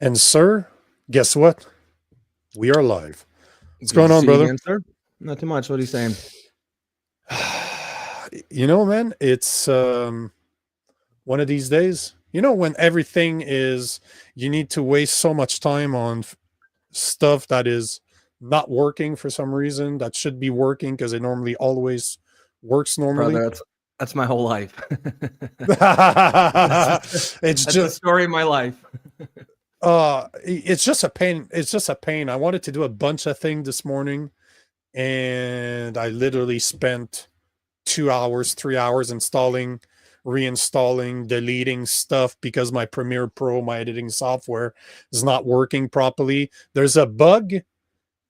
And sir, guess what? We are live. What's Good going to on, see you brother? again, sir. Not too much. What are you saying? You know, man, it's one of these days. You know, when everything is, you need to waste so much time on stuff that is not working for some reason that should be working because it normally always works normally. Brother, that's my whole life. It's That's the just story of my life. it's just a pain. It's just a pain. I wanted to do a bunch of things this morning, and I literally spent 2 hours, 3 hours installing, reinstalling, deleting stuff because my Premiere Pro, my editing software, is not working properly. There's a bug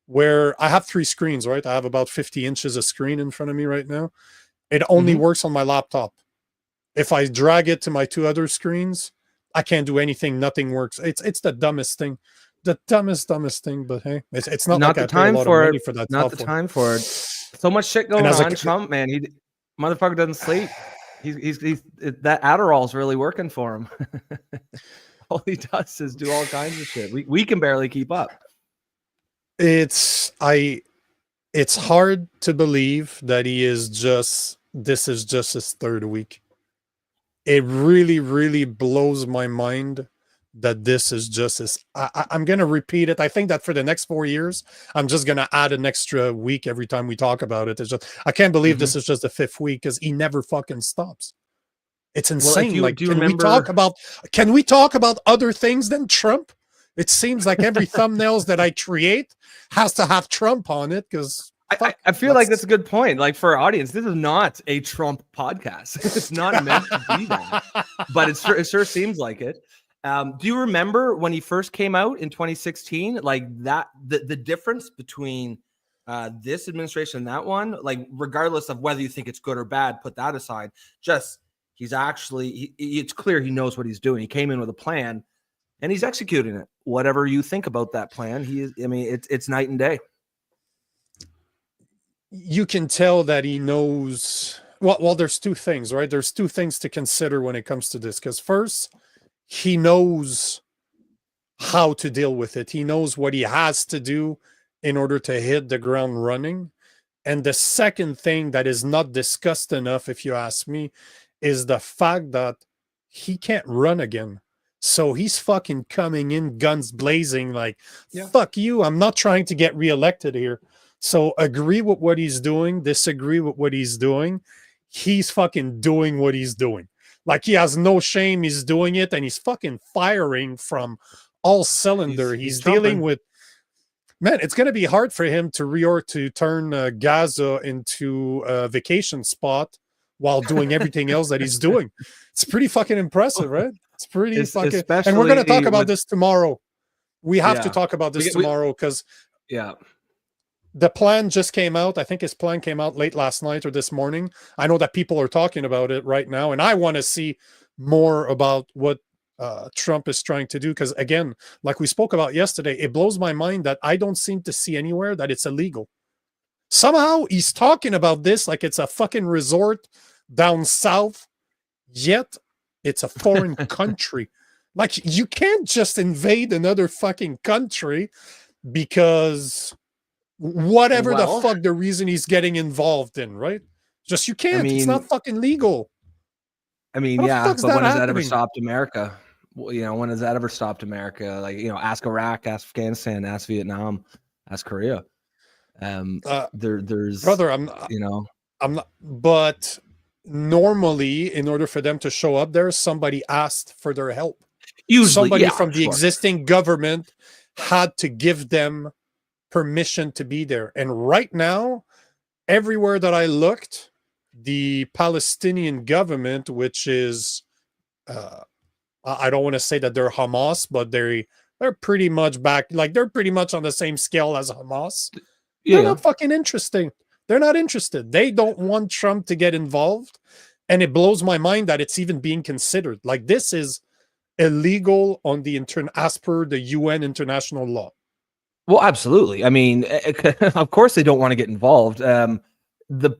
where I have 3 screens, right? I have about 50 inches of screen in front of me right now. It only works on my laptop. If I drag it to my 2 other screens, I can't do anything. Nothing works. It's the dumbest thing. The dumbest thing. But hey, it's not Not like the I pay a time lot of for money it. for that Not the software. time for it. So much shit going And as on. Trump, man, he motherfucker doesn't sleep. He's that Adderall's really working for him. All he does is do all kinds of shit. We can barely keep up. It's hard to believe that this is just his third week. It really, really blows my mind that this is just his. I'm going to repeat it. I think that for the next 4 years, I'm just going to add an extra week every time we talk about it. It's just, I can't believe this is just the 5th week because he never fucking stops. It's insane. Well, can we talk about other things than Trump? It seems like every thumbnails that I create has to have Trump on it because I feel like that's a good point. Like for our audience, this is not a Trump podcast. It's not meant to be that, but it sure seems like it. Do you remember when he first came out in 2016? Like that, the difference between this administration and that one, like regardless of whether you think it's good or bad, put that aside. Just it's clear he knows what he's doing. He came in with a plan, and he's executing it. Whatever you think about that plan, it's night and day. You can tell that he knows. Well, there's 2 things, right? There's 2 things to consider when it comes to this. Because first, he knows how to deal with it. He knows what he has to do in order to hit the ground running. And the second thing that is not discussed enough, if you ask me, is the fact that he can't run again. So he's fucking coming in guns blazing like, fuck you, I'm not trying to get reelected here. So agree with what he's doing, disagree with what he's doing. He's fucking doing what he's doing. Like he has no shame, he's doing it, and he's fucking firing from all cylinder. He's dealing with, man, it's going to be hard for him to turn Gaza into a vacation spot while doing everything else that he's doing. It's pretty fucking impressive, right? It's pretty fucking, and we're going to talk about this tomorrow. We have to talk about this tomorrow because the plan just came out. I think his plan came out late last night or this morning. I know that people are talking about it right now, and I want to see more about what Trump is trying to do. Because again, like we spoke about yesterday, it blows my mind that I don't seem to see anywhere that it's illegal. Somehow he's talking about this like it's a fucking resort down south, yet it's a foreign country. Like you can't just invade another fucking country because whatever the fuck the reason he's getting involved in, right? Just you can't. It's not fucking legal. I mean, but when has that ever stopped America? Well, when has that ever stopped America? Like, ask Iraq, ask Afghanistan, ask Vietnam, ask Korea. There's brother, I'm not, but normally in order for them to show up there, somebody asked for their help. Usually, somebody from the existing government had to give them permission to be there. And right now, everywhere that I looked, the Palestinian government, which is, I don't want to say that they're Hamas, but they're pretty much back, like they're pretty much on the same scale as Hamas. They're not fucking interesting. They're not interested. They don't want Trump to get involved. And it blows my mind that it's even being considered. Like this is illegal on the as per the UN international law. Well, absolutely. I mean, of course they don't want to get involved. The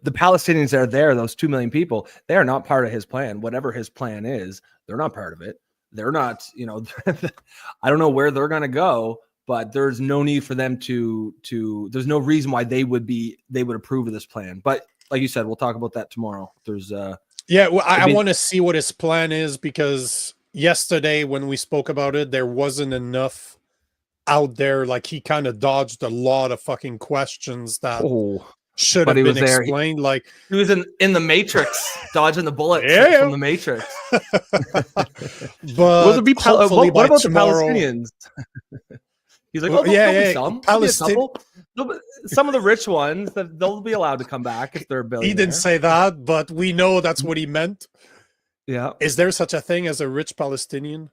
Palestinians that are there, those 2 million people, they are not part of his plan. Whatever his plan is, they're not part of it. they're not, you know, I don't know where they're going to go, but there's no need for them to there's no reason why they would approve of this plan. But like you said, we'll talk about that tomorrow. There's yeah, well, I want to see what his plan is, because yesterday when we spoke about it, there wasn't enough out there. Like, he kind of dodged a lot of fucking questions that should have been explained. Like, he was in the Matrix, dodging the bullets from the Matrix. But what about tomorrow, the Palestinians? He's like, oh, some of the rich ones, that they'll be allowed to come back if they're a billionaire. He didn't say that, but we know that's what he meant. Yeah. Is there such a thing as a rich Palestinian?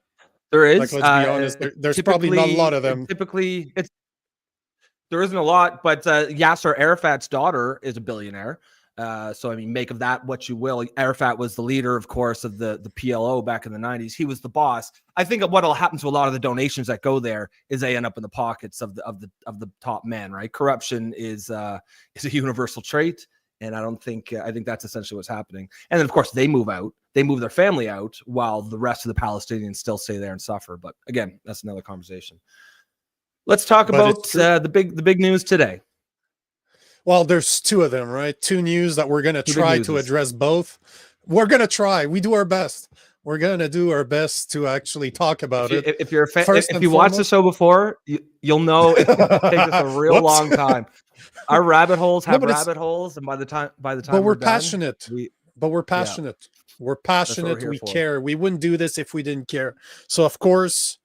There is. Like, let's be honest, there's probably not a lot of them. Typically, there isn't a lot, but Yasser Arafat's daughter is a billionaire. So, I mean, make of that what you will. Arafat was the leader, of course, of the PLO back in the 90s. He was the boss. I think what will happen to a lot of the donations that go there is they end up in the pockets of the top men, right? Corruption is a universal trait. And I think that's essentially what's happening. And then, of course, they move out. They move their family out while the rest of the Palestinians still stay there and suffer. But again, that's another conversation. Let's talk about the big news today. Well, there's two of them, right? Two news that we're going to try to address both. We're going to try. We do our best. We're going to do our best to actually talk about it. If you're a fan, if you watched the show before, you'll know it takes us a real long time. Our rabbit holes have rabbit holes, and by the time but we're passionate. We're passionate. We're passionate. We care. We wouldn't do this if we didn't care. So of course,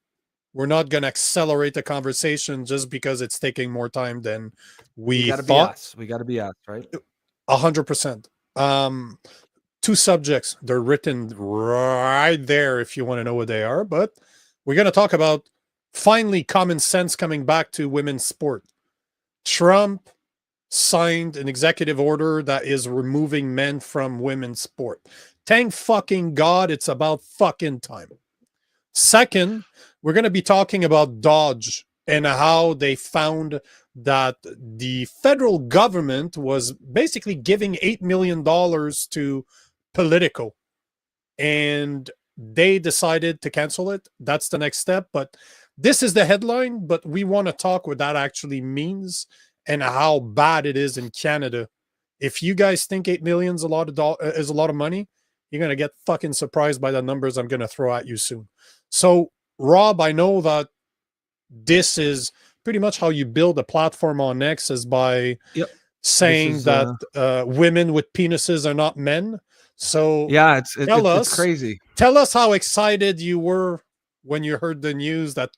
we're not going to accelerate the conversation just because it's taking more time than we thought. We got to be us, right? 100%. Two subjects. They're written right there if you want to know what they are. But we're going to talk about finally common sense coming back to women's sport. Trump signed an executive order that is removing men from women's sport. Thank fucking God, it's about fucking time. Second, we're going to be talking about Dodge and how they found that the federal government was basically giving $8 million to Politico, and they decided to cancel it. That's the next step. But this is the headline, but we want to talk what that actually means and how bad it is in Canada. If you guys think 8 million is a lot of money, you're going to get fucking surprised by the numbers I'm going to throw at you soon. So, Rob, I know that this is pretty much how you build a platform on X, is by saying that women with penises are not men. So yeah, it's crazy. Tell us how excited you were when you heard the news that,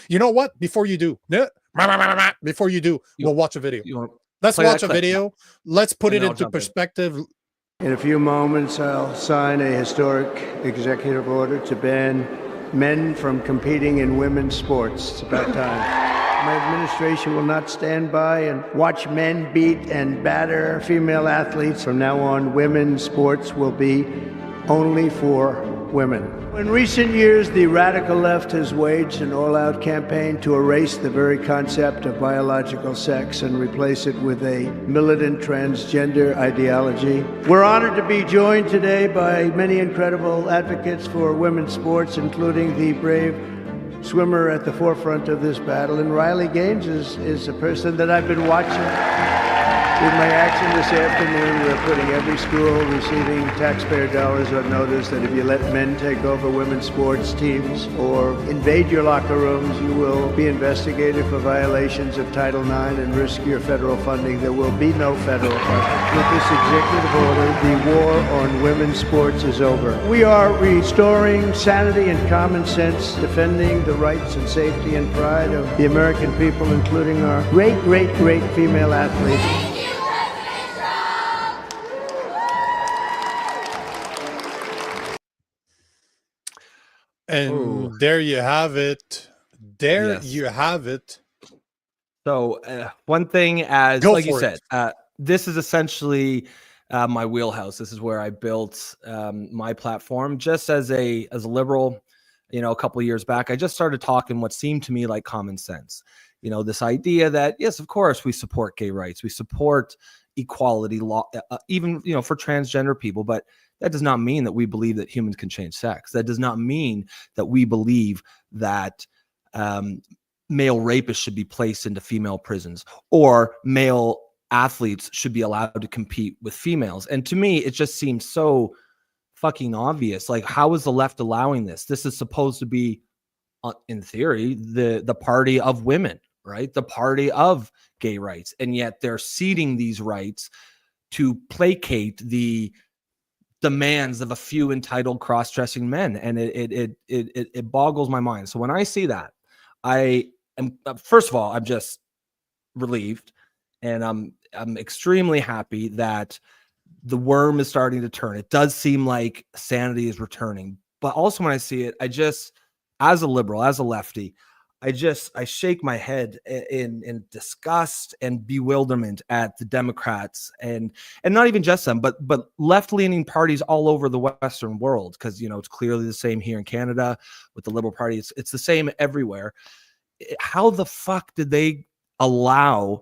you know what, before you do, we'll watch a video. Let's watch a video. Let's put it into perspective. In a few moments, I'll sign a historic executive order to ban men from competing in women's sports. It's about time. My administration will not stand by and watch men beat and batter female athletes. From now on, women's sports will be only for women. In recent years, the radical left has waged an all-out campaign to erase the very concept of biological sex and replace it with a militant transgender ideology. We're honored to be joined today by many incredible advocates for women's sports, including the brave swimmer at the forefront of this battle. And Riley Gaines is a person that I've been watching. With my action this afternoon, we're putting every school receiving taxpayer dollars on notice that if you let men take over women's sports teams or invade your locker rooms, you will be investigated for violations of Title IX and risk your federal funding. There will be no federal funding. With this executive order, the war on women's sports is over. We are restoring sanity and common sense, defending the rights and safety and pride of the American people, including our great, great, great female athletes. And there you have it. You have it. So one thing, as like you said, this is essentially my wheelhouse. This is where I built my platform. Just as a liberal, a couple of years back, I just started talking what seemed to me like common sense. This idea that, yes, of course, we support gay rights. We support equality law, even, for transgender people. But That does not mean that we believe that humans can change sex. That does not mean that we believe that male rapists should be placed into female prisons, or male athletes should be allowed to compete with females. And to me, it just seems so fucking obvious. Like, how is the left allowing this? This is supposed to be, in theory, the party of women, right? The party of gay rights. And yet they're ceding these rights to placate the demands of a few entitled cross-dressing men. And it boggles my mind. So when I see that, I am, first of all, I'm just relieved, and I'm extremely happy that the worm is starting to turn. It does seem like sanity is returning. But also when I see it, I just, as a liberal, as a lefty, I shake my head in disgust and bewilderment at the Democrats, and not even just them, but left-leaning parties all over the Western world, because, you know, it's clearly the same here in Canada with the Liberal Party. It's the same everywhere. How the fuck did they allow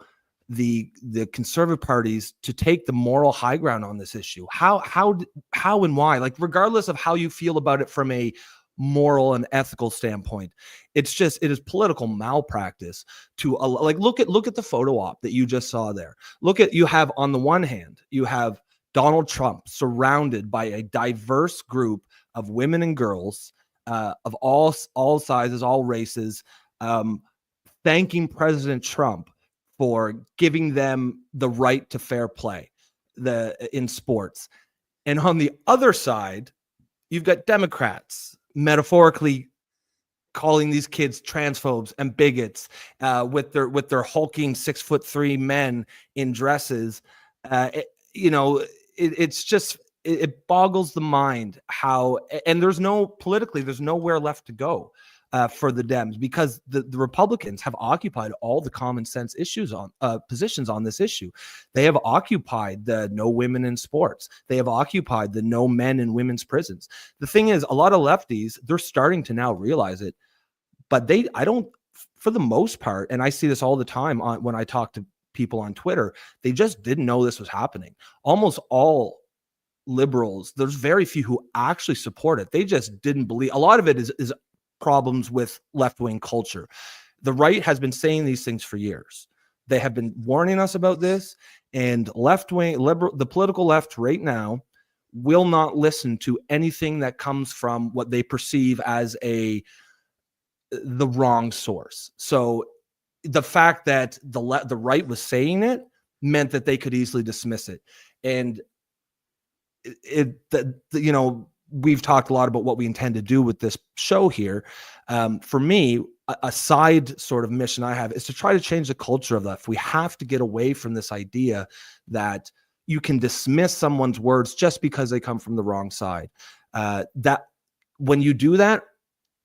the conservative parties to take the moral high ground on this issue? How and why? Like, regardless of how you feel about it from a moral and ethical standpoint, it is political malpractice to, like, look at the photo op that you just saw there. You have, on the one hand, you have Donald Trump surrounded by a diverse group of women and girls of all sizes, all races, thanking President Trump for giving them the right to fair play in sports. And on the other side, you've got Democrats metaphorically calling these kids transphobes and bigots with their hulking 6'3" men in dresses. It boggles the mind how, and there's nowhere left to go for the Dems, because the Republicans have occupied all the common sense positions on this issue. They have occupied the no women in sports. They have occupied the no men in women's prisons. The thing is, a lot of lefties, they're starting to now realize it, but I don't, for the most part, and I see this all the time when I talk to people on Twitter, they just didn't know this was happening. Almost all liberals, there's very few who actually support it. They just didn't believe. A lot of it is problems with left-wing culture. The right has been saying these things for years. They have been warning us about this, and left-wing liberal, the political left right now, will not listen to anything that comes from what they perceive as the wrong source. So the fact that the right was saying it meant that they could easily dismiss it. And we've talked a lot about what we intend to do with this show here. For me, a side sort of mission I have is to try to change the culture of left. We have to get away from this idea that you can dismiss someone's words just because they come from the wrong side. That when you do that,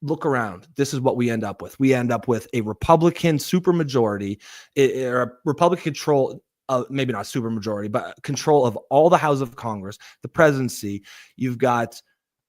look around. This is what we end up with. We end up with a Republican supermajority, or a Republican control, maybe not supermajority, but control of all the House of Congress, the presidency. You've got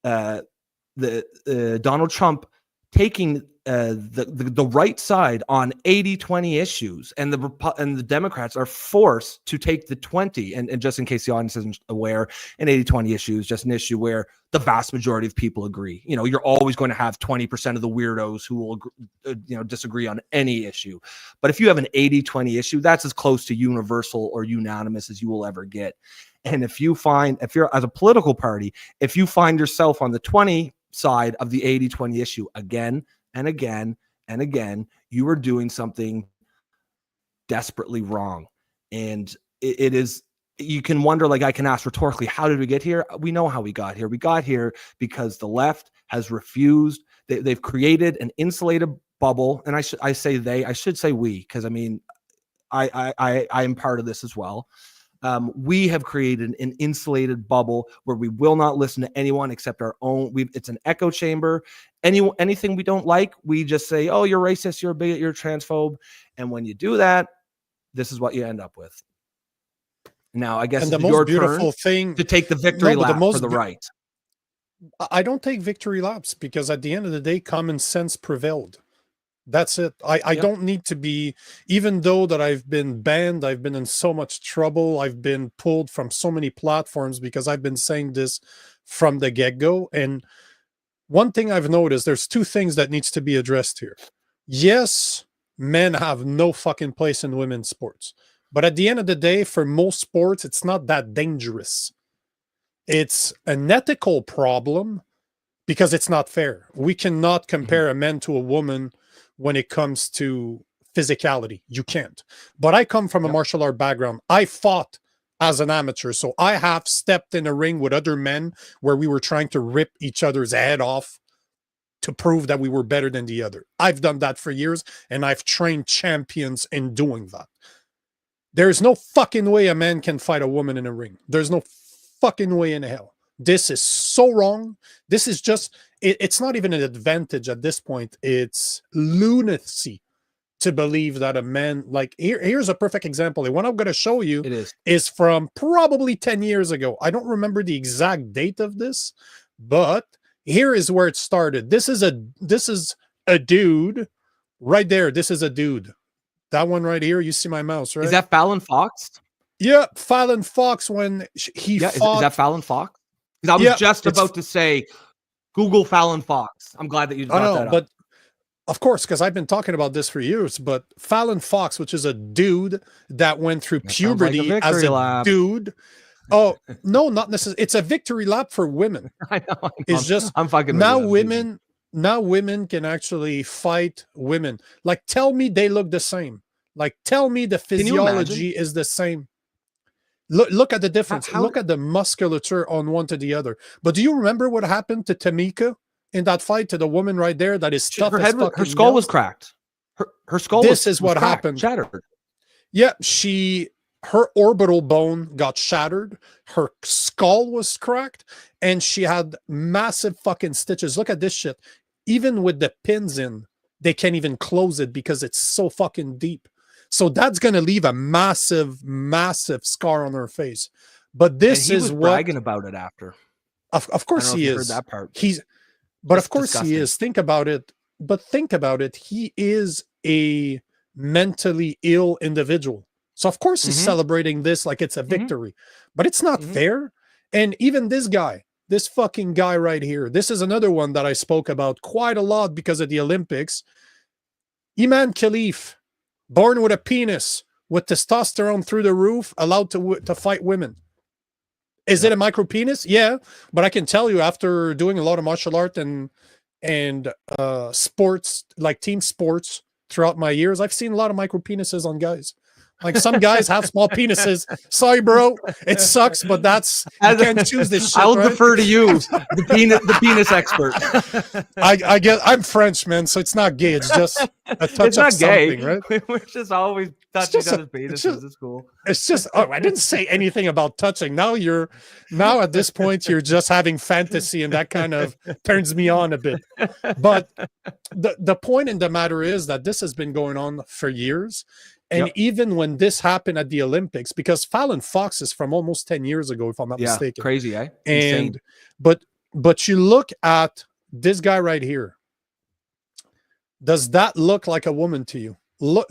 Donald Trump taking the right side on 80-20 issues, and the Democrats are forced to take the 20. And just in case the audience isn't aware, an 80-20 issue is just an issue where the vast majority of people agree. You know, you're always going to have 20% of the weirdos who will disagree on any issue. But if you have an 80-20 issue, that's as close to universal or unanimous as you will ever get. And if you're, as a political party, if you find yourself on the 20 side of the 80-20 issue again and again and again, you are doing something desperately wrong. And it is, you can wonder, like, I can ask rhetorically, how did we get here? We know how we got here. We got here because the left has refused. They've created an insulated bubble. And I should say we, because I mean, I am part of this as well. We have created an insulated bubble where we will not listen to anyone except our own. It's an echo chamber. Anything we don't like, we just say, oh, you're racist, you're a bigot, you're a transphobe. And when you do that, this is what you end up with. Now, I guess and the it's most your beautiful turn thing to take the victory lap for the right. I don't take victory laps, because at the end of the day, common sense prevailed. That's it. I don't need to be, even though that I've been banned, I've been in so much trouble, I've been pulled from so many platforms because I've been saying this from the get-go. And one thing I've noticed, there's two things that needs to be addressed here. Yes, men have no fucking place in women's sports. But at the end of the day, for most sports, it's not that dangerous. It's an ethical problem because it's not fair. We cannot compare a man to a woman when it comes to physicality. You can't. But I come from a martial art background. I fought as an amateur. So I have stepped in a ring with other men where we were trying to rip each other's head off to prove that we were better than the other. I've done that for years, and I've trained champions in doing that. There's no fucking way a man can fight a woman in a ring. There's no fucking way in hell. This is so wrong. This is just, it's not even an advantage at this point. It's lunacy to believe that a man, like, here's a perfect example. The one I'm going to show you is from probably 10 years ago. I don't remember the exact date of this, but here is where it started. This is a dude right there. This is a dude. That one right here, you see my mouse, right? Is that Fallon Fox? Yeah, Fallon Fox when he fought. Is that Fallon Fox? Because I was just about to say, Google Fallon Fox. I'm glad that you brought that up. But of course, because I've been talking about this for years, but Fallon Fox, which is a dude that went through puberty as a dude. Oh, no, not necessarily. It's a victory lap for women. I know. It's just I'm fucking now women can actually fight women. Like, tell me they look the same. Like, tell me the physiology is the same. Look at the difference. Look at the musculature on one to the other. But do you remember what happened to Tamika in that fight, to the woman right there that is tough as fucking her skull was cracked. Her skull this is what happened. Shattered. Yeah, her orbital bone got shattered. Her skull was cracked, and she had massive fucking stitches. Look at this shit. Even with the pins in, they can't even close it because it's so fucking deep. So that's going to leave a massive, massive scar on her face. But this is what bragging about it after. Of course he is. Heard that part. Of course he is. Think about it. But think about it. He is a mentally ill individual. So of course he's celebrating this like it's a victory. But it's not fair. And even this guy, this fucking guy right here, this is another one that I spoke about quite a lot because of the Olympics. Iman Khalif, born with a penis, with testosterone through the roof, allowed to fight women. Is it a micro penis? Yeah, but I can tell you, after doing a lot of martial art and sports, like team sports, throughout my years, I've seen a lot of micro penises on guys. Like, some guys have small penises. Sorry, bro. It sucks, but you can't choose this shit. I'll right? defer to you, the penis expert. I'm French, man, so it's not gay. It's just a touch it's not of gay, something, right? We're just always touching each other's penises. It's cool. It's just, I didn't say anything about touching. Now at this point, you're just having fantasy, and that kind of turns me on a bit. But the point in the matter is that this has been going on for years. And even when this happened at the Olympics, because Fallon Fox is from almost 10 years ago, if I'm not mistaken. Crazy, eh? And but you look at this guy right here. Does that look like a woman to you?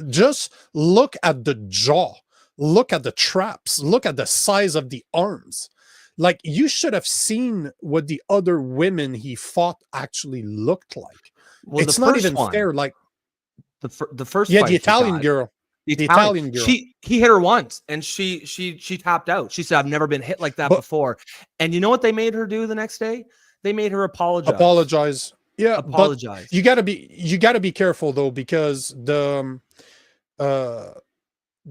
Just look at the jaw. Look at the traps. Look at the size of the arms. Like, you should have seen what the other women he fought actually looked like. Well, it's not even fair. Like the first, the Italian girl. The Italian girl. He hit her once, and she tapped out. She said, "I've never been hit like that before." And you know what they made her do the next day? They made her apologize. Yeah, apologize. You gotta be careful though, because the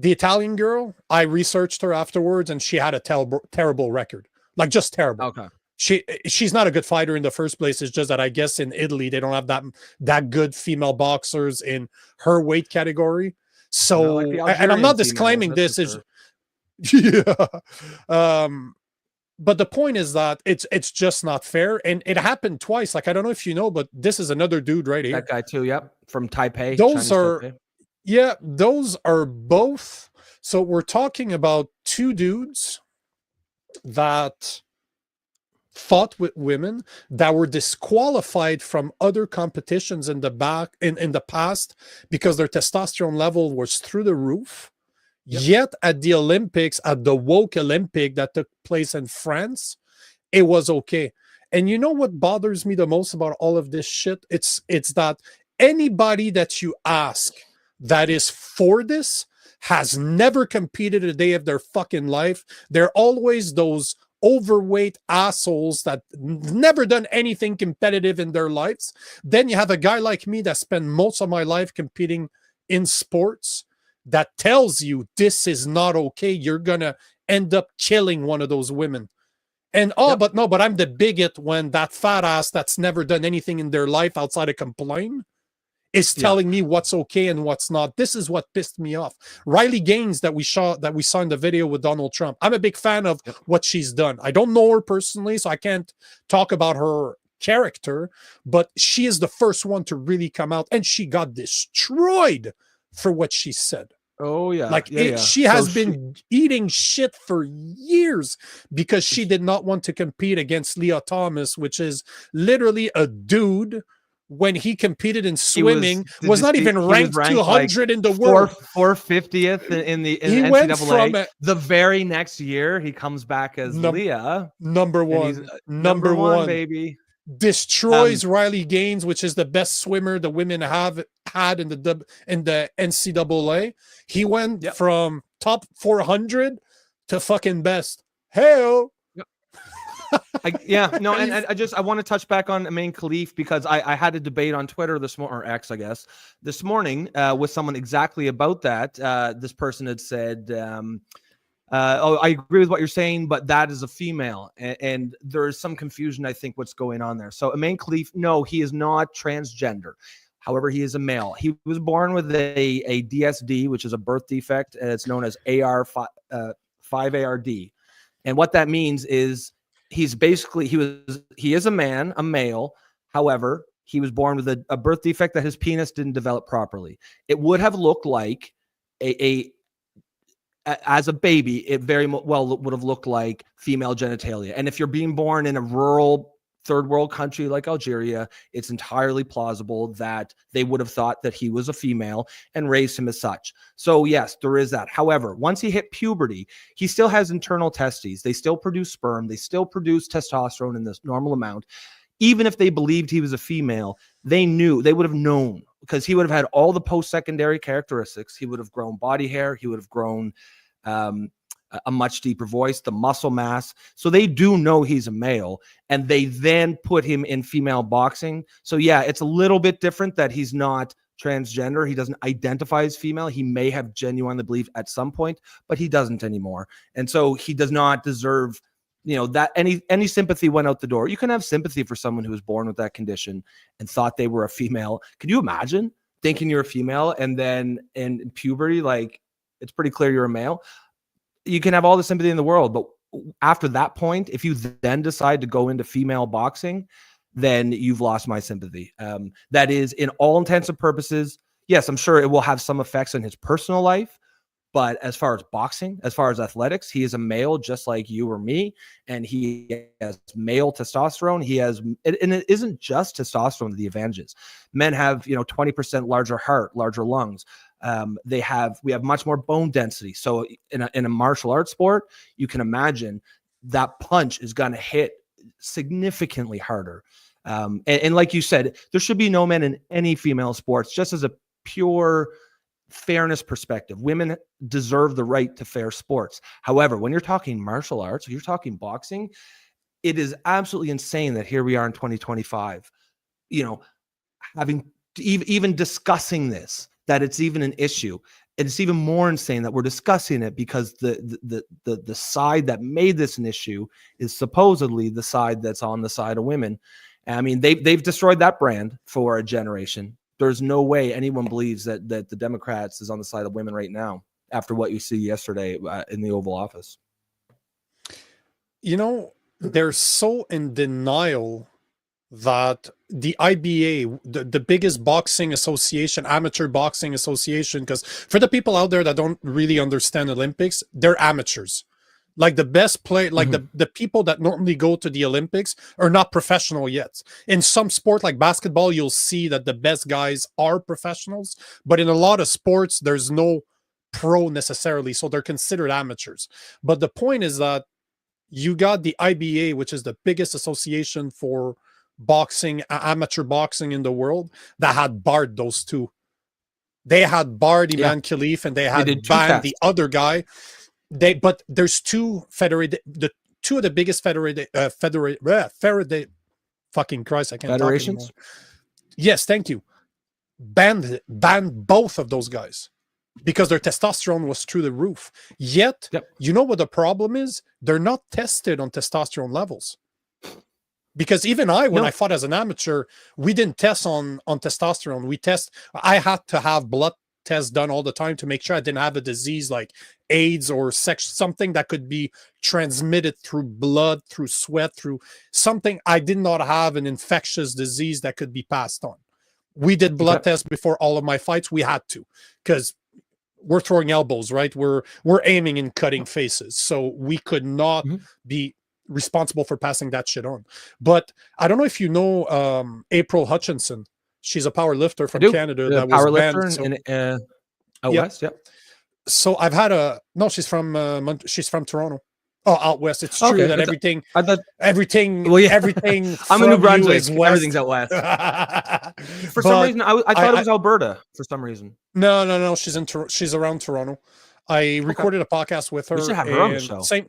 Italian girl, I researched her afterwards, and she had a terrible record, like just terrible. Okay. She's not a good fighter in the first place. It's just that I guess in Italy they don't have that good female boxers in her weight category. So, and I'm not disclaiming this is, but the point is that it's just not fair, and it happened twice. Like, I don't know if you know, but this is another dude right here. That guy too. Yep, from Taipei. Those are both. So we're talking about two dudes that fought with women that were disqualified from other competitions in the past because their testosterone level was through the roof. Yep. Yet at the Olympics, at the woke Olympic that took place in France, it was okay. And you know what bothers me the most about all of this shit? It's that anybody that you ask that is for this has never competed a day of their fucking life. They're always those overweight assholes that never done anything competitive in their lives. Then you have a guy like me that spent most of my life competing in sports that tells you this is not okay. You're gonna end up killing one of those women. And but I'm the bigot when that fat ass that's never done anything in their life outside of complain is telling me what's okay and what's not. This is what pissed me off. Riley Gaines that we saw in the video with Donald Trump. I'm a big fan of what she's done. I don't know her personally, so I can't talk about her character, but she is the first one to really come out, and she got destroyed for what she said. Oh yeah. Like she has been eating shit for years because she did not want to compete against Leah Thomas, which is literally a dude. When he competed in swimming, was not even ranked 200 in the world. 450th in the NCAA. The very next year, he comes back as Leah. Number one, baby. Destroys Riley Gaines, which is the best swimmer the women have had in the NCAA. He went from top 400 to fucking best. Hell. And I want to touch back on Amin Khalif because I had a debate on Twitter this morning, or X, I guess, this morning with someone exactly about that. This person had said, I agree with what you're saying, but that is a female. And there is some confusion, I think, what's going on there. So Amin Khalif, no, he is not transgender. However, he is a male. He was born with a DSD, which is a birth defect, and it's known as AR5ARD. And what that means is he is a man, a male. However, he was born with a birth defect that his penis didn't develop properly. It would have looked like as a baby, it very well would have looked like female genitalia. And if you're being born in a rural third world country like Algeria, it's entirely plausible that they would have thought that he was a female and raised him as such. So yes, there is that. However, once he hit puberty, he still has internal testes. They still produce sperm. They still produce testosterone in this normal amount. Even if they believed he was a female, they would have known, because he would have had all the post-secondary characteristics. He would have grown body hair. He would have grown a much deeper voice, the muscle mass. So they do know he's a male, and they then put him in female boxing. So yeah, it's a little bit different that he's not transgender. He doesn't identify as female. He may have genuinely believed at some point, but he doesn't anymore. And so he does not deserve, that any sympathy went out the door. You can have sympathy for someone who was born with that condition and thought they were a female. Could you imagine thinking you're a female and then in puberty, like, it's pretty clear you're a male? You can have all the sympathy in the world, but after that point, if you then decide to go into female boxing, then you've lost my sympathy. That is, in all intents and purposes, yes, I'm sure it will have some effects on his personal life, but as far as boxing, as far as athletics, he is a male just like you or me, and he has male testosterone. And it isn't just testosterone, the advantages. Men have, 20% larger heart, larger lungs. We have much more bone density. So in a martial arts sport, you can imagine that punch is going to hit significantly harder. And like you said, there should be no men in any female sports, just as a pure fairness perspective. Women deserve the right to fair sports. However, when you're talking martial arts, or you're talking boxing, it is absolutely insane that here we are in 2025, having even discussing this, that it's even an issue. It's even more insane that we're discussing it because the side that made this an issue is supposedly the side that's on the side of women. I mean, they've destroyed that brand for a generation. There's no way anyone believes that the Democrats is on the side of women right now after what you see yesterday in the Oval Office. They're so in denial that the IBA, the biggest boxing association, amateur boxing association, because for the people out there that don't really understand Olympics, they're amateurs. Like the best play, like Mhm. the people that normally go to the Olympics are not professional yet. In some sport like basketball, you'll see that the best guys are professionals, but in a lot of sports, there's no pro necessarily, so they're considered amateurs. But the point is that you got the IBA, which is the biggest association for boxing, amateur boxing in the world, that had barred those two. They had barred Yeah. Iman Khalif and they They had did 2 banned the tests. other guy. But there's two federated, the two of the biggest federated, fucking Christ, I can't talk anymore. Federations? Yes, thank you. Banned both of those guys because their testosterone was through the roof. Yet, Yep. you know what the problem is? They're not tested on testosterone levels. Because even when I fought as an amateur, we didn't test on testosterone. I had to have blood tests done all the time to make sure I didn't have a disease like AIDS or something that could be transmitted through blood, through sweat, through something. I did not have an infectious disease that could be passed on. We did blood tests before all of my fights. We had to, because we're throwing elbows, right? We're aiming and cutting faces. So we could not be responsible for passing that shit on. But I don't know if you know April Hutchinson. She's a power lifter from Canada that was banned. Out west, yep. So I've had she's from Toronto. Oh, out west. It's true that everything. Well, yeah. Everything. I'm in New Brunswick. Is west. Everything's out west. For some reason, I thought it was Alberta. For some reason. No. She's around Toronto. I recorded a podcast with her. We should have her on the show. Same.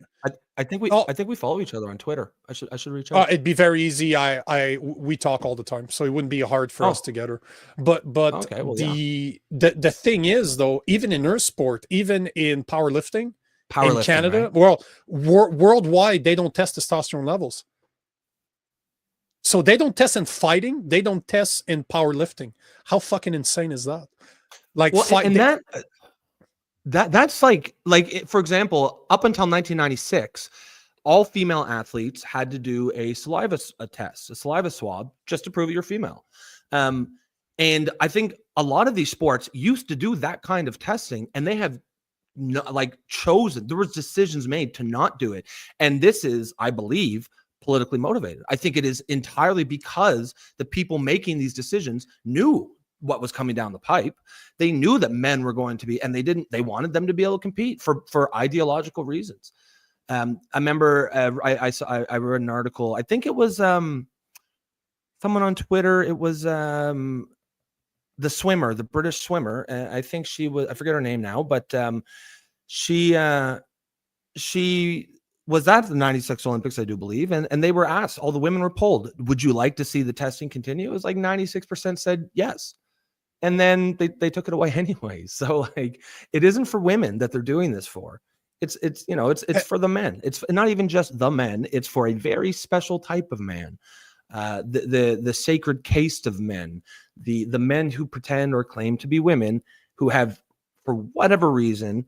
I think we follow each other on Twitter. I should reach out. It'd be very easy. We talk all the time, so it wouldn't be hard for us to get her. But the thing is, though, even in her sport, even in powerlifting, in Canada, right? Well, worldwide, they don't test testosterone levels. So they don't test in fighting. They don't test in powerlifting. How fucking insane is that? Like, that's like for example, up until 1996, all female athletes had to do a saliva test, a saliva swab, just to prove that you're female. And I think a lot of these sports used to do that kind of testing, and they have chosen. There was decisions made to not do it, and this is, I believe, politically motivated. I think it is entirely because the people making these decisions knew what was coming down the pipe. They knew that men were going to be, and they wanted them to be able to compete for ideological reasons. I remember I read an article. I think it was someone on Twitter. It was the swimmer, the British swimmer. I think she was, I forget her name now, but she was at the 96 Olympics, I do believe. And they were asked, all the women were polled, would you like to see the testing continue? It was like 96% said yes. And then they took it away anyway. So like, it isn't for women that they're doing this for. It's for the men. It's not even just the men. It's for a very special type of man. The sacred caste of men, the men who pretend or claim to be women, who have, for whatever reason,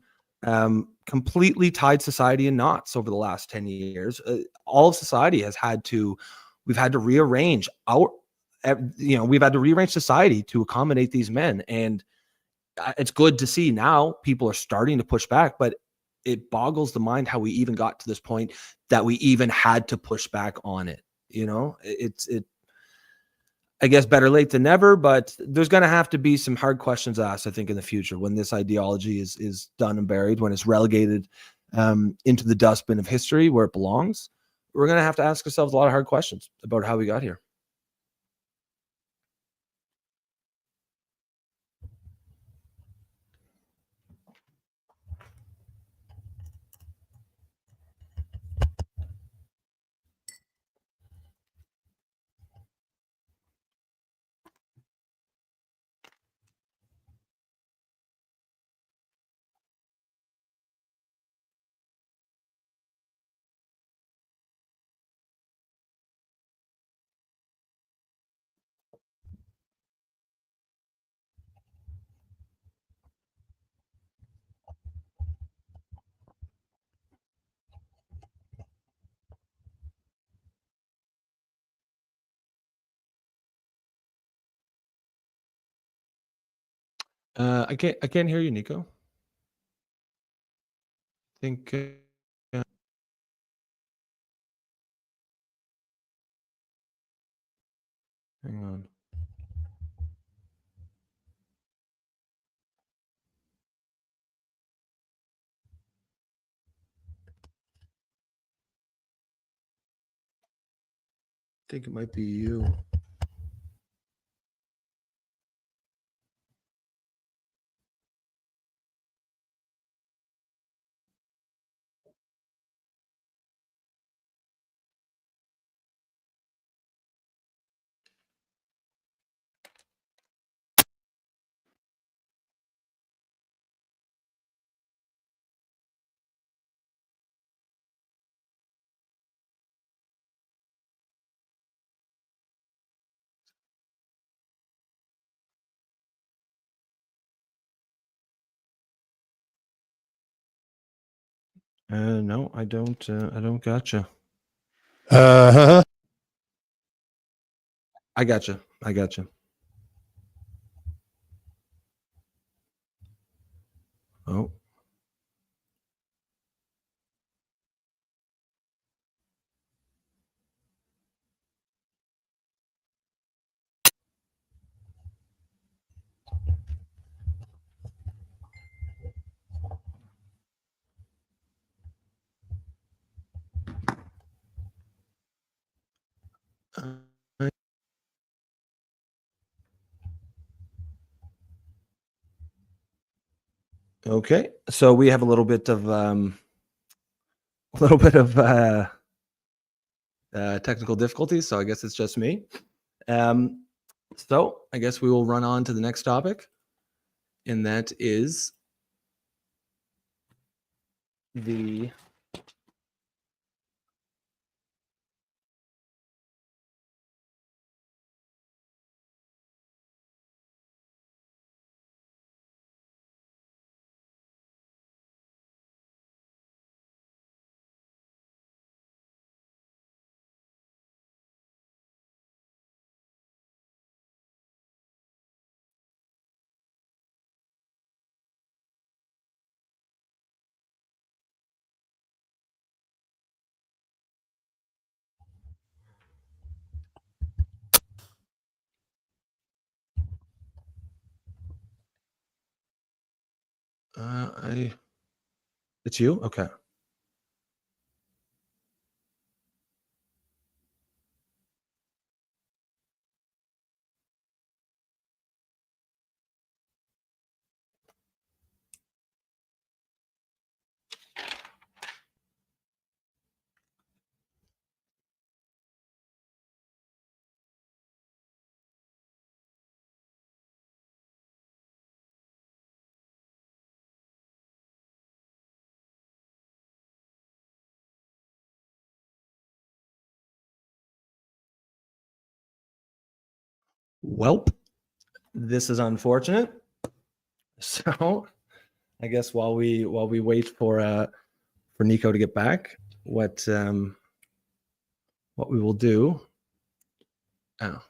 completely tied society in knots over the last 10 years. All of society we've had to rearrange we've had to rearrange society to accommodate these men. And it's good to see now people are starting to push back, but it boggles the mind how we even got to this point that we even had to push back on it. I guess better late than never, but there's going to have to be some hard questions asked, I think, in the future when this ideology is done and buried, when it's relegated into the dustbin of history where it belongs. We're going to have to ask ourselves a lot of hard questions about how we got here. I can't hear you, Nico. I think Hang on. I think it might be you. No, I don't. I don't gotcha. Uh-huh. I gotcha. I gotcha. Oh. Okay, so we have a little bit of technical difficulties. So I guess it's just me. So I guess we will run on to the next topic, and that is the it's you? Okay. Welp, this is unfortunate. So I guess while we wait for Nico to get back, what we will do. Oh.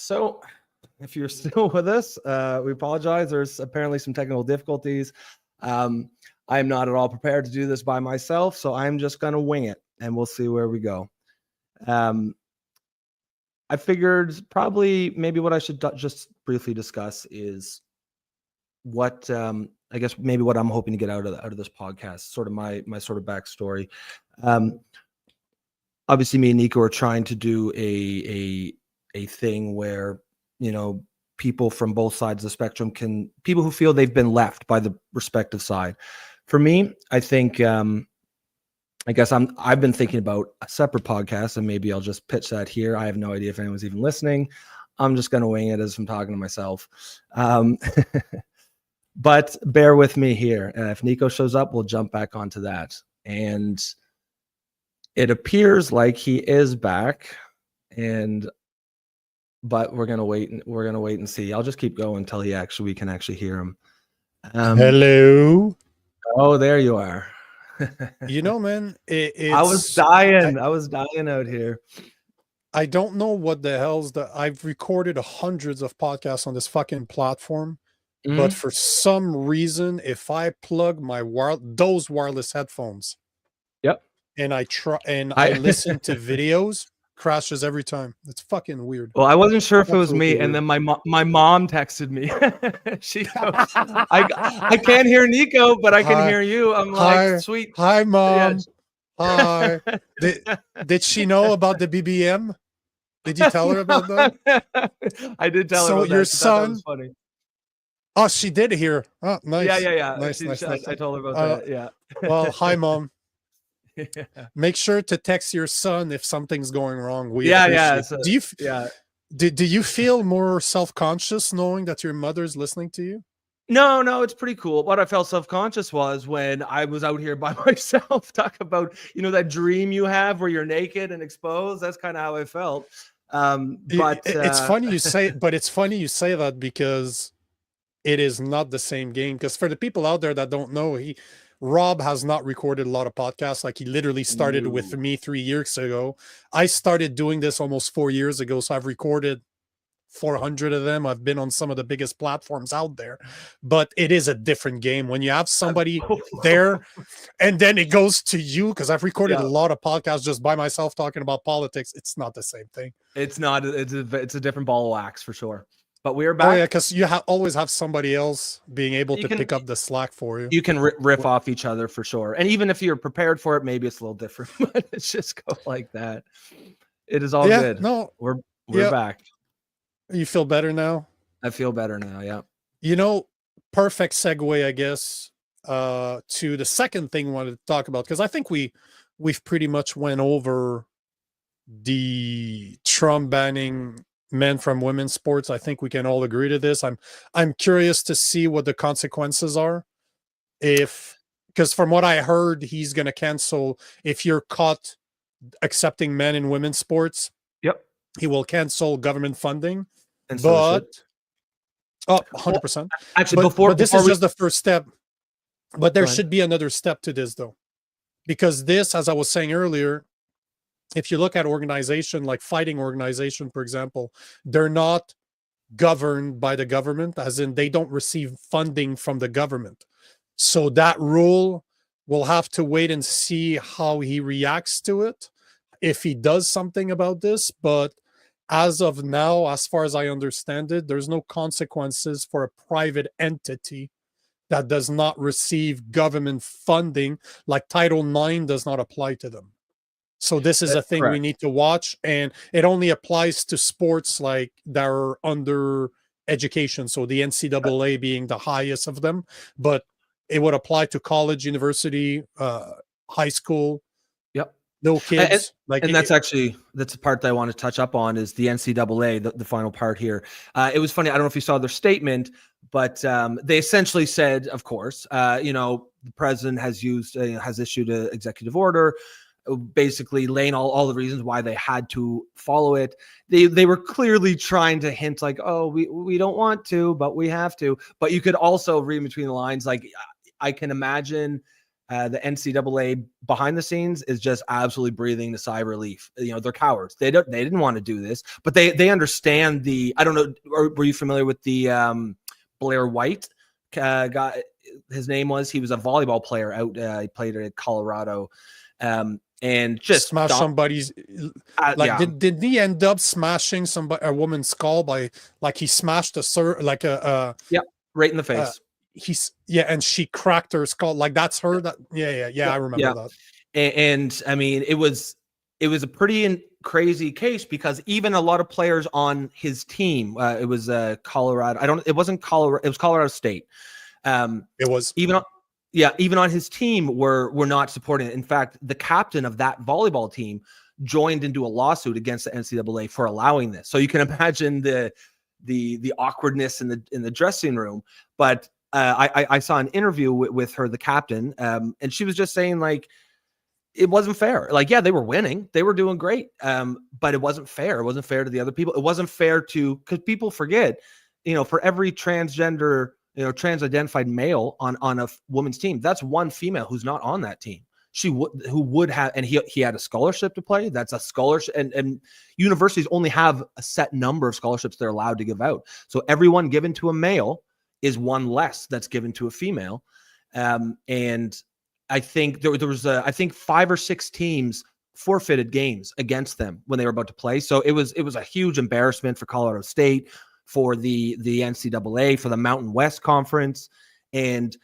So if you're still with us, we apologize. There's apparently some technical difficulties. I am not at all prepared to do this by myself, so I'm just going to wing it, and we'll see where we go. I figured probably maybe what I should just briefly discuss is what I guess maybe what I'm hoping to get out of this podcast, sort of my sort of backstory. Obviously, me and Nico are trying to do a thing where, you know, people from both sides of the spectrum people who feel they've been left by the respective side. For me, I think I guess I've been thinking about a separate podcast, and maybe I'll just pitch that here. I have no idea if anyone's even listening. I'm just going to wing it as I'm talking to myself. But bear with me here. If Nico shows up, we'll jump back onto that. And it appears like he is back, but we're gonna wait and see. I'll just keep going until we can actually hear him. Hello. Oh, there you are. You know, man, I was dying. I was dying out here. I don't know what the hell's I've recorded hundreds of podcasts on this fucking platform, but for some reason, if I plug those wireless headphones, yep, and I listen to videos, crashes every time. It's fucking weird. Well, I wasn't sure if it was me, and then my mom texted me. She goes, I can't hear Nico, but I can hear you. I'm like, sweet. Hi, Mom. Yeah. Hi. Did she know about the BBM? Did you tell her about that? I did tell her about your that. son. That was funny. Oh, she did hear. Oh, nice. Yeah. Nice. I told her about that. Yeah. Well, hi, Mom. Yeah. Make sure to text your son if something's going wrong. So, do you feel more self-conscious knowing that your mother's listening to you? No, it's pretty cool. What I felt self-conscious was when I was out here by myself. Talk about, you know, that dream you have where you're naked and exposed. That's kind of how I felt. But it's funny you say that, because it is not the same game. Because for the people out there that don't know, Rob has not recorded a lot of podcasts. Like, he literally started with me 3 years ago. I started doing this almost 4 years ago. So I've recorded 400 of them. I've been on some of the biggest platforms out there, but it is a different game when you have somebody there and then it goes to you. Because I've recorded a lot of podcasts just by myself talking about politics. It's not the same thing. It's not. It's a different ball of wax for sure. But we're back. Oh yeah, because you always have somebody else being able to pick up the slack for you. You can riff off each other for sure. And even if you're prepared for it, maybe it's a little different. But it's just go like that. It is all good. No, we're back. You feel better now? I feel better now. Yeah. You know, perfect segue, I guess, to the second thing we wanted to talk about, because I think we've pretty much went over the Trump banning men from women's sports. I think we can all agree to this. I'm curious to see what the consequences are, because from what I heard, he's going to cancel if you're caught accepting men in women's sports. Yep. He will cancel government funding. And but 100%. Actually, but this is just the first step. But there should be another step to this, though, because this, as I was saying earlier, if you look at organization like fighting organization, for example, they're not governed by the government, as in they don't receive funding from the government. So that rule, we'll have to wait and see how he reacts to it, if he does something about this. But as of now, as far as I understand it, there's no consequences for a private entity that does not receive government funding. Like Title IX does not apply to them. So this is a thing we need to watch, and it only applies to sports like that are under education. So the NCAA being the highest of them, but it would apply to college, university, high school. Yep. No kids. And that's a part that I want to touch up on is the NCAA, the final part here. It was funny. I don't know if you saw their statement, but they essentially said, of course, the president has issued an executive order, basically laying all the reasons why they had to follow it. They were clearly trying to hint like, oh, we don't want to, but we have to. But you could also read between the lines. Like, I can imagine the NCAA behind the scenes is just absolutely breathing the sigh of relief. You know, they're cowards. They didn't want to do this, but they understand the. I don't know. Were you familiar with the Blair White guy? His name was. He was a volleyball player out. He played at Colorado. And just smash somebody's did he end up smashing a woman's skull by he smashed a right in the face. And she cracked her skull. That's her. I remember that. And I mean, it was a pretty crazy case because even a lot of players on his team, it was Colorado. It wasn't Colorado. It was Colorado State. It was even on his team were not supporting it. In fact, the captain of that volleyball team joined into a lawsuit against the NCAA for allowing this. So you can imagine the awkwardness in the dressing room. But I saw an interview with her, the captain, and she was just saying it wasn't fair. They were winning, they were doing great, but it wasn't fair. It wasn't fair to the other people. It wasn't fair because people forget, for every transgender, trans-identified male on a woman's team, that's one female who's not on that team. Who would have, and he had a scholarship to play. That's a scholarship, and universities only have a set number of scholarships they're allowed to give out. So everyone given to a male is one less that's given to a female. And I think there was 5 or 6 teams forfeited games against them when they were about to play. So it was a huge embarrassment for Colorado State, for the NCAA, for the Mountain West Conference. And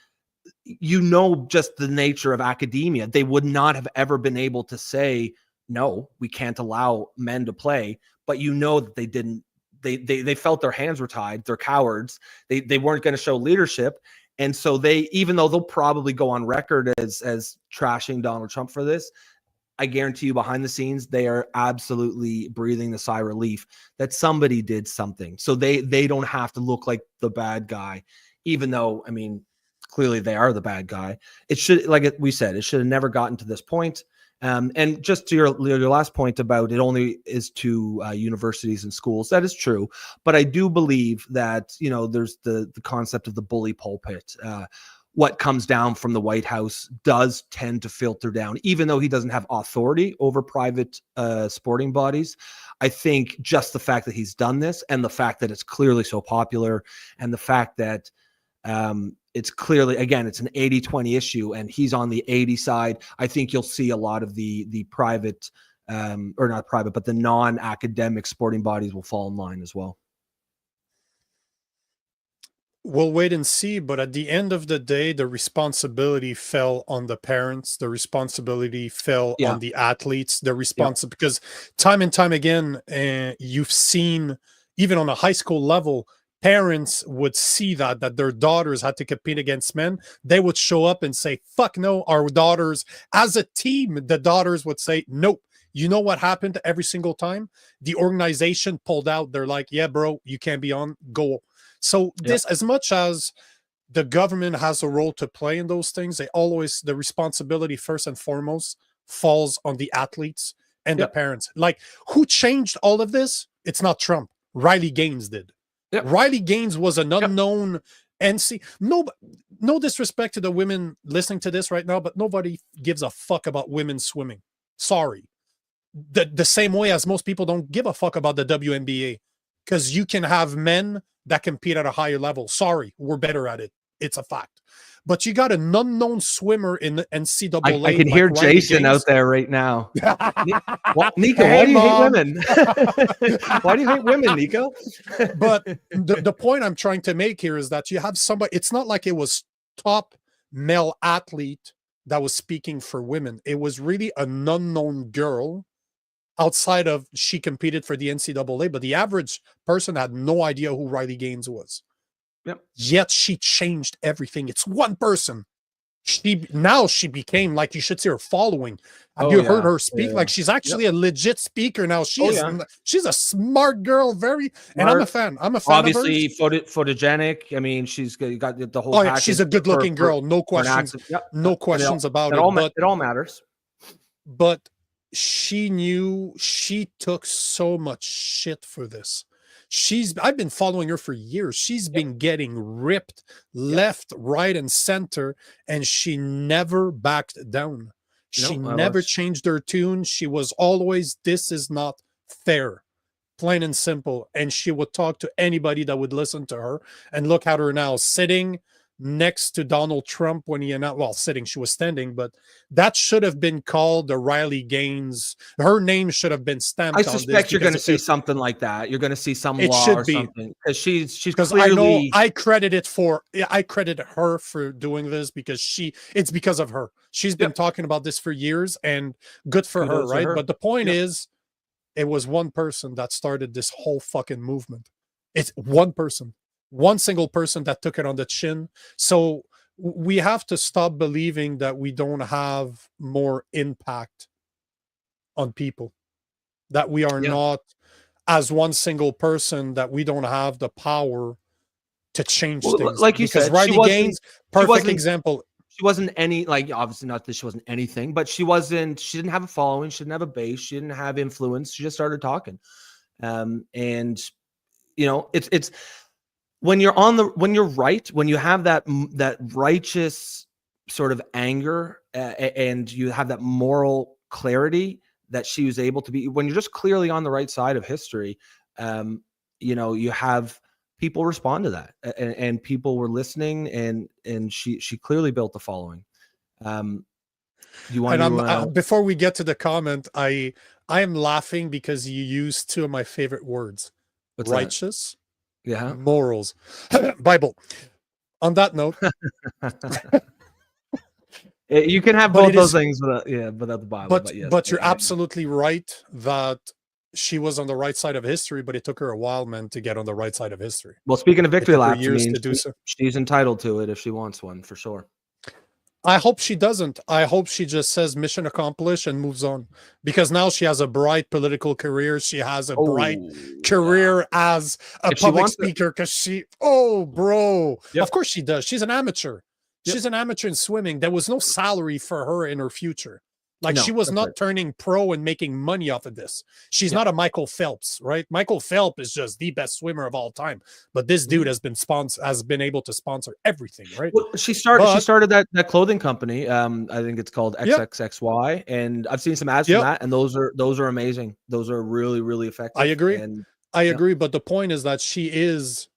just the nature of academia, they would not have ever been able to say, no, we can't allow men to play. But that they didn't, they felt their hands were tied. They're cowards. They weren't going to show leadership. And so even though they'll probably go on record as trashing Donald Trump for this, I guarantee you behind the scenes, they are absolutely breathing the sigh of relief that somebody did something. So they don't have to look like the bad guy, even though, I mean, clearly they are the bad guy. It should, like we said, it should have never gotten to this point. And just to your last point about it only is to universities and schools, that is true. But I do believe that, there's the concept of the bully pulpit. What comes down from the White House does tend to filter down, even though he doesn't have authority over private sporting bodies. I think just the fact that he's done this, and the fact that it's clearly so popular, and the fact that it's clearly, again, it's an 80-20 issue, and he's on the 80 side. I think you'll see a lot of the private, or not private, but the non-academic sporting bodies will fall in line as well. We'll wait and see, but at the end of the day, the responsibility fell on the parents. The responsibility fell on the athletes. Because time and time again, you've seen, even on a high school level, parents would see that their daughters had to compete against men. They would show up and say, fuck no, our daughters. As a team, the daughters would say, nope. You know what happened every single time? The organization pulled out. They're like, yeah, bro, you can't be on, go. So this, as much as the government has a role to play in those things, the responsibility first and foremost falls on the athletes and the parents. Who changed all of this? It's not Trump. Riley Gaines did. Riley Gaines was an unknown NC. No disrespect to the women listening to this right now, but nobody gives a fuck about women swimming. Sorry. The same way as most people don't give a fuck about the WNBA, because you can have men that compete at a higher level. Sorry, we're better at it. It's a fact. But you got an unknown swimmer in the NCAA. I can hear Jason out there right now. Nico, why do you hate women? Why do you hate women, Nico? But the point I'm trying to make here is that you have somebody, it's not like it was top male athlete that was speaking for women. It was really an unknown girl outside of, she competed for the NCAA, but the average person had no idea who Riley Gaines was. Yet she changed everything. It's one person. She became, like, you should see her following. Have you heard her speak? Like, she's actually a legit speaker now. She's a smart girl, and I'm a fan. Obviously of hers. Photogenic. I mean, she's got the whole. Oh yeah, she's a good-looking girl. No questions. No questions about it. It all matters. But she knew, she took so much shit for this. I've been following her for years. She's been getting ripped left, right, and center, and she never backed down. She never changed her tune. She was always, this is not fair, plain and simple. And she would talk to anybody that would listen to her. And look at her now, sitting next to Donald Trump when he announced, well, sitting, she was standing, but that should have been called the Riley Gaines. Her name should have been stamped. I suspect you're going to see something like that. You're going to see some law or something, because she's clearly. I credit her for doing this because it's because of her. She's been talking about this for years, and good for her, right? But the point is, it was one person that started this whole fucking movement. It's one person. One single person that took it on the chin. So we have to stop believing that we don't have more impact on people, that we are not, as one single person, that we don't have the power to change things. Like you said, Riley Gaines, perfect example. She wasn't obviously not that she wasn't anything, but she didn't have a following. She didn't have a base. She didn't have influence. She just started talking. And it's, when you're right, when you have that righteous sort of anger and you have that moral clarity that she was able to be, when you're just clearly on the right side of history, you have people respond to that, and people were listening, and she clearly built the following. You want to, before we get to the comment, I am laughing because you used two of my favorite words, righteous. Yeah, morals, Bible. On that note, you can have both those things without the Bible. But you're absolutely right that she was on the right side of history, but it took her a while, man, to get on the right side of history. Well, speaking of victory laps, she's entitled to it if she wants one, for sure. I hope she doesn't. I hope she just says mission accomplished and moves on, because now she has a bright political career. She has a bright career as a public speaker, because of course she does. She's an amateur. She's an amateur in swimming. There was no salary for her in her future. She was not turning pro and making money off of this. She's not a Michael Phelps, right? Michael Phelps is just the best swimmer of all time. But this dude has been able to sponsor everything, right? Well, she started that clothing company. I think it's called XXXY, and I've seen some ads from that, and those are amazing. Those are really, really effective. I agree. I agree. But the point is that she is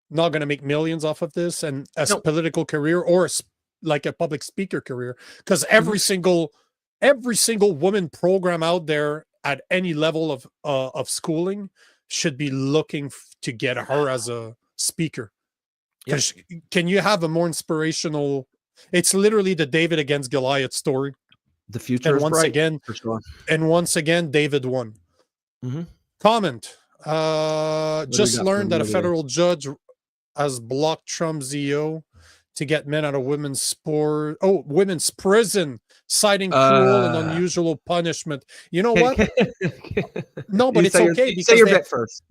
not going to make millions off of this, and a political career or like a public speaker career, because every single woman program out there at any level of schooling should be looking to get her as a speaker. Because can you have a more inspirational? It's literally the David against Goliath story. The future is bright, for sure. And once again, David won. Comment. Just learned that a federal judge has blocked Trump's EO to get men out of women's prison, citing cruel and unusual punishment. You know what? No, but it's okay, because say your bit first.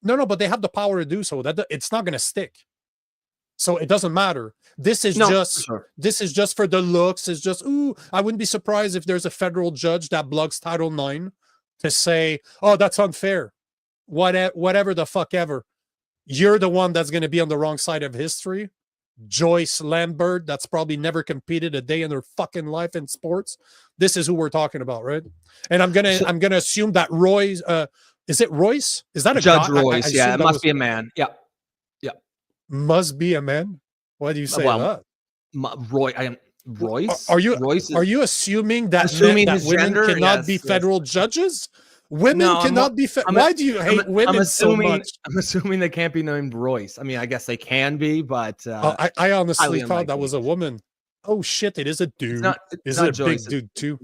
No, but they have the power to do so. That it's not going to stick. So it doesn't matter. This is this is just for the looks. It's just, I wouldn't be surprised if there's a federal judge that blocks Title IX to say, oh, that's unfair. Whatever the fuck ever. You're the one that's going to be on the wrong side of history. Joyce Lambert, that's probably never competed a day in their fucking life in sports. This is who we're talking about, right? And I'm gonna assume that Royce, is it Royce? Is that a Judge guy? Royce? Yeah, it must be a man. Yeah. Must be a man. Why do you say that? Royce. Are you assuming that women cannot be federal judges? Women cannot be. Why do you hate women so much? I'm assuming they can't be named Royce. I mean, I guess they can be, but I honestly thought that was a woman. Oh shit! It is a dude. Is it a big dude too?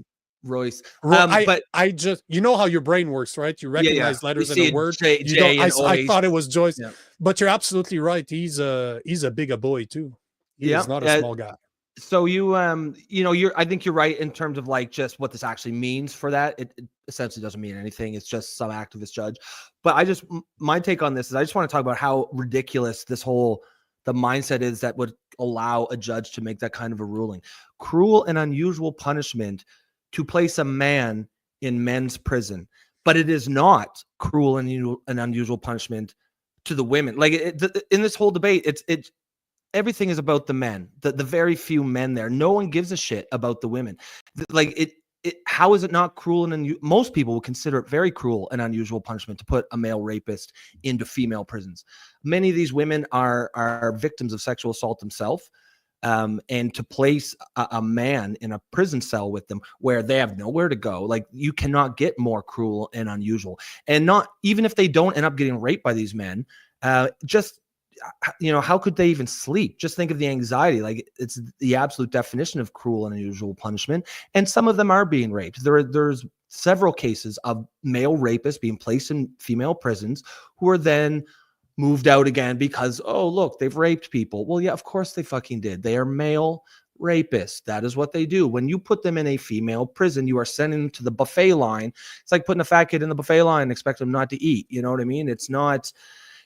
Royce. But I just, you know how your brain works, right? You recognize letters in a word. I thought it was Joyce, but you're absolutely right. He's a bigger boy too. He is not a small guy. So I think you're right in terms of like just what this actually means for that. It essentially doesn't mean anything. It's just some activist judge. But my take on this is I just want to talk about how ridiculous the mindset is that would allow a judge to make that kind of a ruling. Cruel and unusual punishment to place a man in men's prison. But it is not cruel and unusual punishment to the women. Like in this whole debate, it's everything is about the men, the very few men there. No one gives a shit about the women. Like how is it not cruel and most people would consider it very cruel and unusual punishment to put a male rapist into female prisons. Many of these women are victims of sexual assault themselves. And to place a man in a prison cell with them where they have nowhere to go, like you cannot get more cruel and unusual. And not even if they don't end up getting raped by these men, just, you know, how could they even sleep? Just think of the anxiety. Like it's the absolute definition of cruel and unusual punishment. And some of them are being raped. There's several cases of male rapists being placed in female prisons who are then moved out again because, oh, look, they've raped people. Well, yeah, of course they fucking did. They are male rapists. That is what they do. When you put them in a female prison, you are sending them to the buffet line. It's like putting a fat kid in the buffet line and expect them not to eat. You know what I mean? It's not,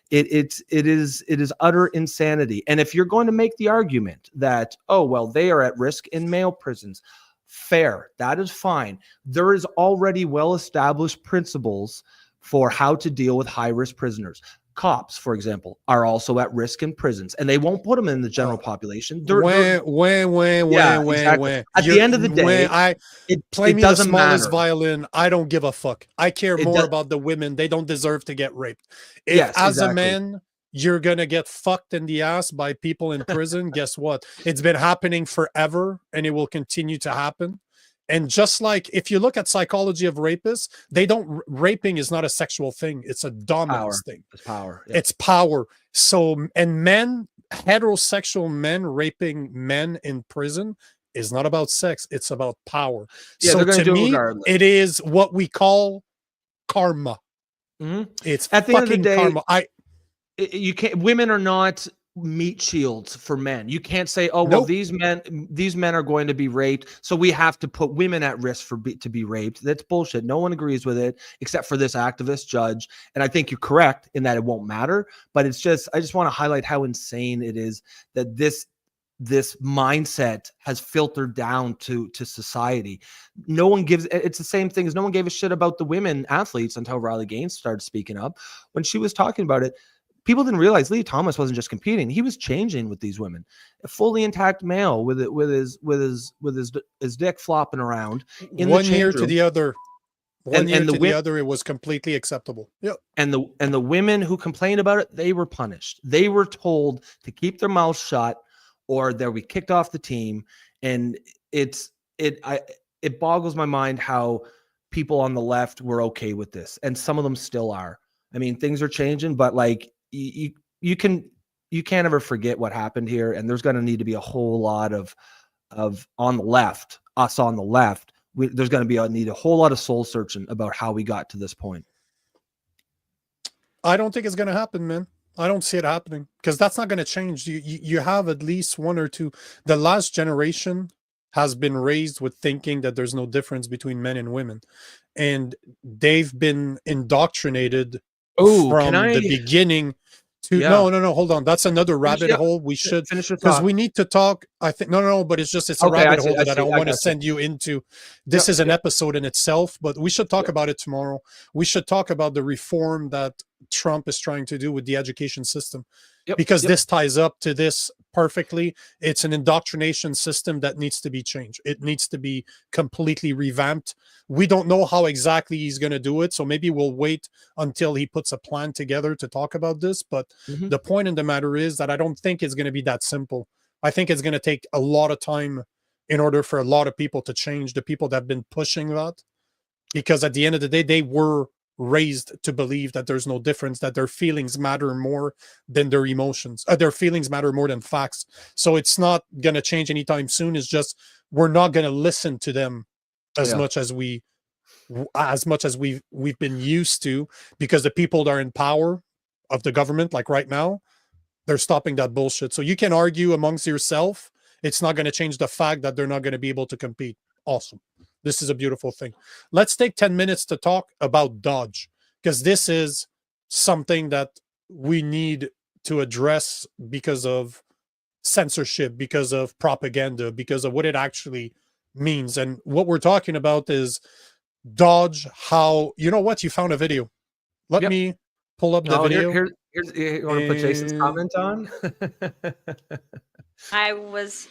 it is utter insanity. And if you're going to make the argument that, oh, well, they are at risk in male prisons, fair, that is fine. There is already well-established principles for how to deal with high-risk prisoners. Cops, for example, are also at risk in prisons, and they won't put them in the general population. At the end of the day, play me the smallest violin. I don't give a fuck. I care more about the women. They don't deserve to get raped. If a man, you're gonna get fucked in the ass by people in prison, guess what? It's been happening forever, and it will continue to happen. And just like if you look at psychology of rapists, raping is not a sexual thing. It's a dominance thing. It's power. Yeah. It's power. So, and men, heterosexual men raping men in prison is not about sex. It's about power. Yeah, so to me, it is what we call karma. Mm-hmm. It's at the end of the day, karma. You can't, women are not meat shields for men. You can't say, oh, well, these men are going to be raped, so we have to put women at risk to be raped. That's bullshit. No one agrees with it except for this activist judge. And I think you're correct in that it won't matter, but it's just, I just want to highlight how insane it is that this mindset has filtered down to society. No one gives, it's the same thing as no one gave a shit about the women athletes until Riley Gaines started speaking up. When she was talking about it, people didn't realize Lee Thomas wasn't just competing; he was changing with these women. A fully intact male with his dick flopping around in one the year room. To the other. One year to the other, it was completely acceptable. Yep. And the women who complained about it, they were punished. They were told to keep their mouths shut, or they'll be kicked off the team. And it boggles my mind how people on the left were okay with this, and some of them still are. I mean, things are changing, but like. You can't ever forget what happened here, and there's going to need to be a whole lot of on the left, us on the left. There's going to need a whole lot of soul searching about how we got to this point. I don't think it's going to happen, man. I don't see it happening because that's not going to change. You have at least one or two. The last generation has been raised with thinking that there's no difference between men and women, and they've been indoctrinated from the beginning to no, hold on. That's another rabbit hole. We should, because we need to talk. I think no, but it's a rabbit hole that I don't want to send you into. This is an episode in itself, but we should talk about it tomorrow. We should talk about the reform that Trump is trying to do with the education system, because this ties up to this perfectly. It's an indoctrination system that needs to be changed. It needs to be completely revamped. We don't know how exactly he's going to do it, so maybe we'll wait until he puts a plan together to talk about this. But the point in the matter is that I don't think it's going to be that simple. I think it's going to take a lot of time in order for a lot of people to change, the people that have been pushing that, because at the end of the day, they were raised to believe that there's no difference, that their feelings matter more than their emotions. Their feelings matter more than facts. So it's not going to change anytime soon. It's just we're not going to listen to them as much as we've been used to, because the people that are in power of the government, like right now, they're stopping that bullshit. So you can argue amongst yourself. It's not going to change the fact that they're not going to be able to compete. Awesome. This is a beautiful thing. Let's take 10 minutes to talk about Dodge, because this is something that we need to address because of censorship, because of propaganda, because of what it actually means. And what we're talking about is Dodge, how, you know what, you found a video. Let me pull up the video. You want to put Jason's And comment on? I was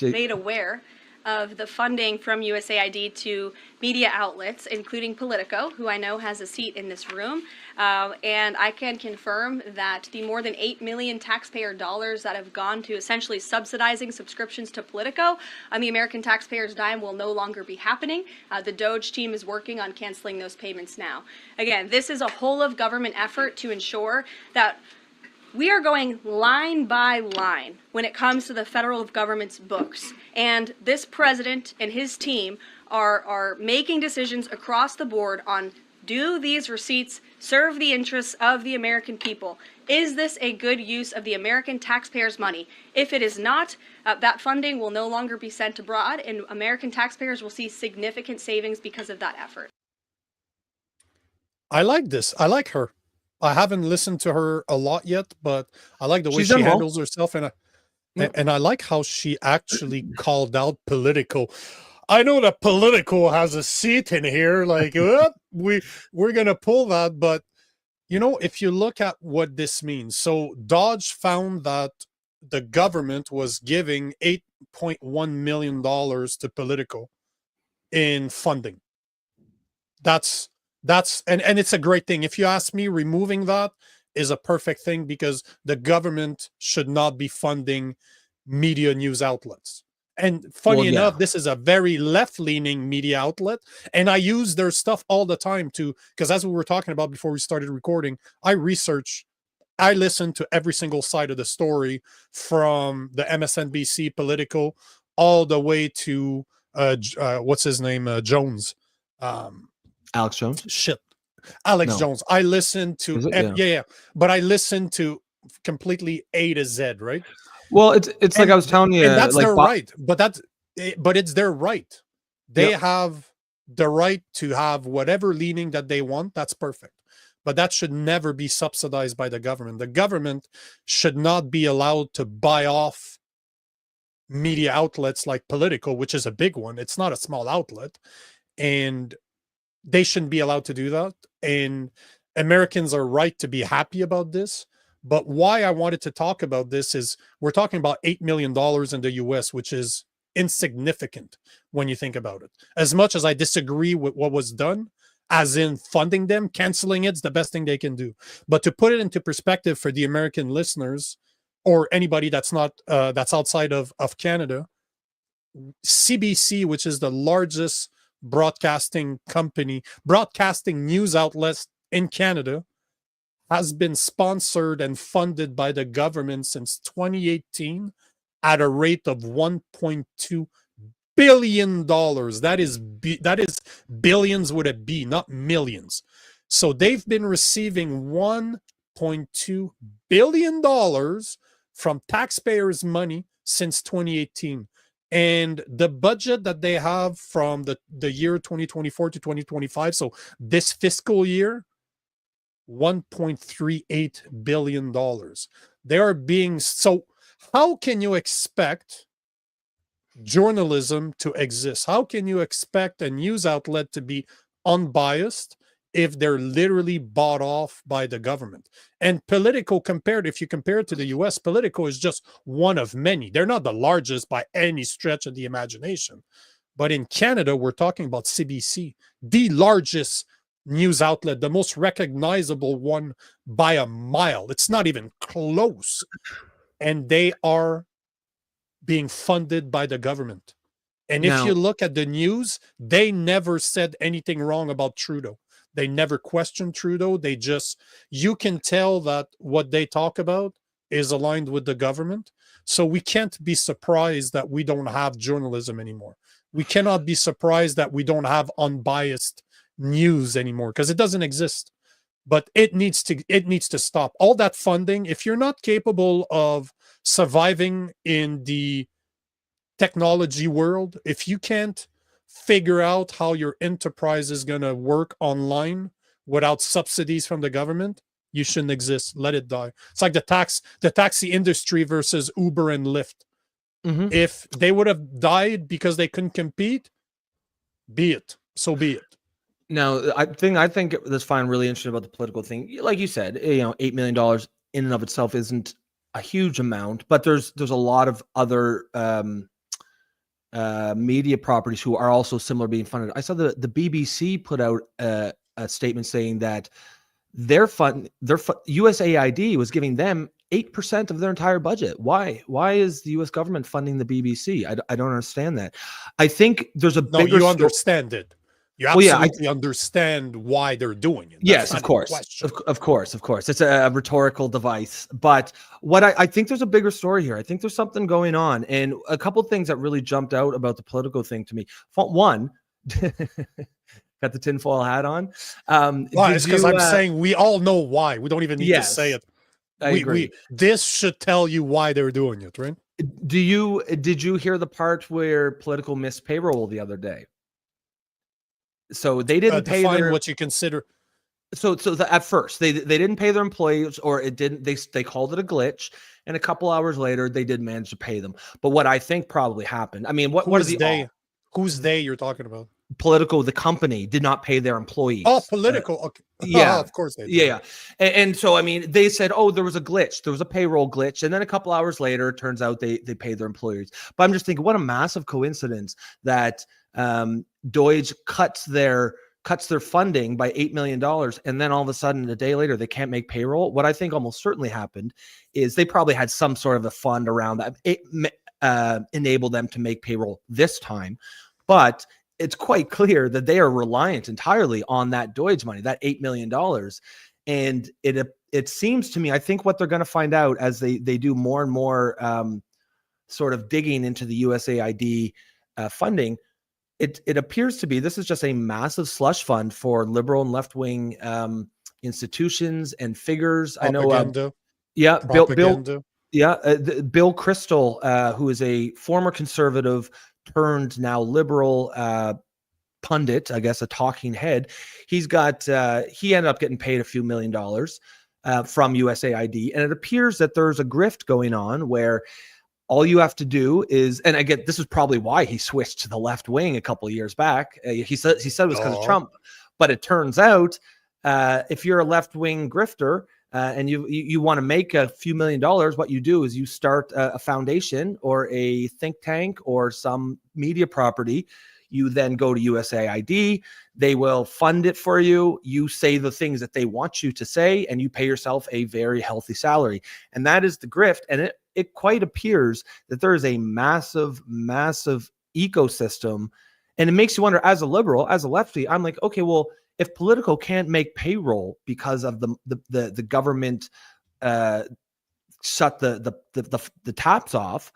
made aware of the funding from USAID to media outlets, including Politico, who I know has a seat in this room. And I can confirm that the more than $8 million taxpayer dollars that have gone to essentially subsidizing subscriptions to Politico on the American taxpayers' dime will no longer be happening. The Doge team is working on canceling those payments now. Again, this is a whole of government effort to ensure that we are going line by line when it comes to the federal government's books. And this president and his team are making decisions across the board on, do these receipts serve the interests of the American people? Is this a good use of the American taxpayers' money? If it is not, that funding will no longer be sent abroad, and American taxpayers will see significant savings because of that effort. I like this. I like her. I haven't listened to her a lot yet, but I like the way She's she done well. handles herself, and I like how she actually called out Politico. I know that Politico has a seat in here, like we're gonna pull that, but you know, if you look at what this means, so Dodge found that the government was giving $8.1 million to Politico in funding. That's and it's a great thing. If you ask me, removing that is a perfect thing, because the government should not be funding media news outlets. And funny enough, this is a very left-leaning media outlet, and I use their stuff all the time too, because as we were talking about before we started recording, I listen to every single side of the story, from the MSNBC Politico all the way to what's his name, Jones. Alex Jones? Alex Jones. I listen to but I listen to completely A to Z, right? Well, it's like I was telling you, and that's like their right, but it's their right. They have the right to have whatever leaning that they want. That's perfect. But that should never be subsidized by the government. The government should not be allowed to buy off media outlets like Politico, which is a big one. It's not a small outlet, and they shouldn't be allowed to do that. And Americans are right to be happy about this. But why I wanted to talk about this is we're talking about $8 million in the US, which is insignificant when you think about it. As much as I disagree with what was done, as in funding them, canceling it's the best thing they can do. But to put it into perspective for the American listeners, or anybody that's not that's outside of Canada, CBC, which is the largest broadcasting news outlets in Canada, has been sponsored and funded by the government since 2018 at a rate of $1.2 billion. That is billions with a B, not millions. So they've been receiving $1.2 billion from taxpayers' money since 2018. And the budget that they have from the year 2024 to 2025, so this fiscal year, $1.38 billion. They are being, so how can you expect journalism to exist? How can you expect a news outlet to be unbiased if they're literally bought off by the government? And Politico, if you compare it to the US, Politico is just one of many. They're not the largest by any stretch of the imagination. But in Canada, we're talking about CBC, the largest news outlet, the most recognizable one by a mile. It's not even close. And they are being funded by the government. And if you look at the news, they never said anything wrong about Trudeau. They never questioned Trudeau. You can tell that what they talk about is aligned with the government. So we can't be surprised that we don't have journalism anymore. We cannot be surprised that we don't have unbiased news anymore, because it doesn't exist. But it needs to stop. All that funding, if you're not capable of surviving in the technology world, if you can't figure out how your enterprise is going to work online without subsidies from the government, you shouldn't exist. Let it die. It's like the taxi industry versus Uber and Lyft. If they would have died because they couldn't compete, be it. Now, I think this find really interesting about the political thing. Like you said, $8 million in and of itself isn't a huge amount, but there's a lot of other media properties who are also similar being funded. I saw the BBC put out a statement saying that their USAID was giving them 8% of their entire budget. Why is the US government funding the BBC? I don't understand that. I think there's a bigger you understand it. You absolutely understand why they're doing it. Yes, of course. Of course. It's a rhetorical device. But what I think there's a bigger story here. I think there's something going on. And a couple of things that really jumped out about the Politico thing to me. One, got the tinfoil hat on. Well, it's because I'm saying we all know why. We don't even need to say it. I agree. This should tell you why they're doing it, right? Did you hear the part where Politico missed payroll the other day? So they didn't pay what you consider. So at first they didn't pay their employees, or it didn't. They called it a glitch, and a couple hours later they did manage to pay them. But what I think probably happened. I mean, what is the they? Who's they you're talking about? Politico, the company, did not pay their employees. Oh, Politico. Okay. Yeah, of course they did. Yeah. And so, I mean, they said, oh, there was a glitch. There was a payroll glitch. And then a couple hours later, it turns out they paid their employees. But I'm just thinking, what a massive coincidence that Deutsche cuts their funding by $8 million. And then all of a sudden, a day later, they can't make payroll. What I think almost certainly happened is they probably had some sort of a fund around that. It enabled them to make payroll this time. But it's quite clear that they are reliant entirely on that Deutsche money, that $8 million. And it seems to me, I think what they're going to find out as they do more and more sort of digging into the USAID funding, it appears to be, this is just a massive slush fund for liberal and left-wing institutions and figures. Propaganda. I know, Bill Kristol, who is a former conservative turned now liberal pundit, I guess, a talking head. He ended up getting paid a few $1 million from USAID. And it appears that there's a grift going on where all you have to do is, and again, this is probably why he switched to the left wing a couple of years back. He said it was because of Trump, but it turns out if you're a left wing grifter, and you want to make a few $1 million, what you do is you start a foundation or a think tank or some media property. You then go to USAID. They will fund it for you. You say the things that they want you to say, and you pay yourself a very healthy salary. And that is the grift. And it quite appears that there is a massive, massive ecosystem. And it makes you wonder, as a liberal, as a lefty, I'm like, okay, well, if Politico can't make payroll because of the government shut the taps off,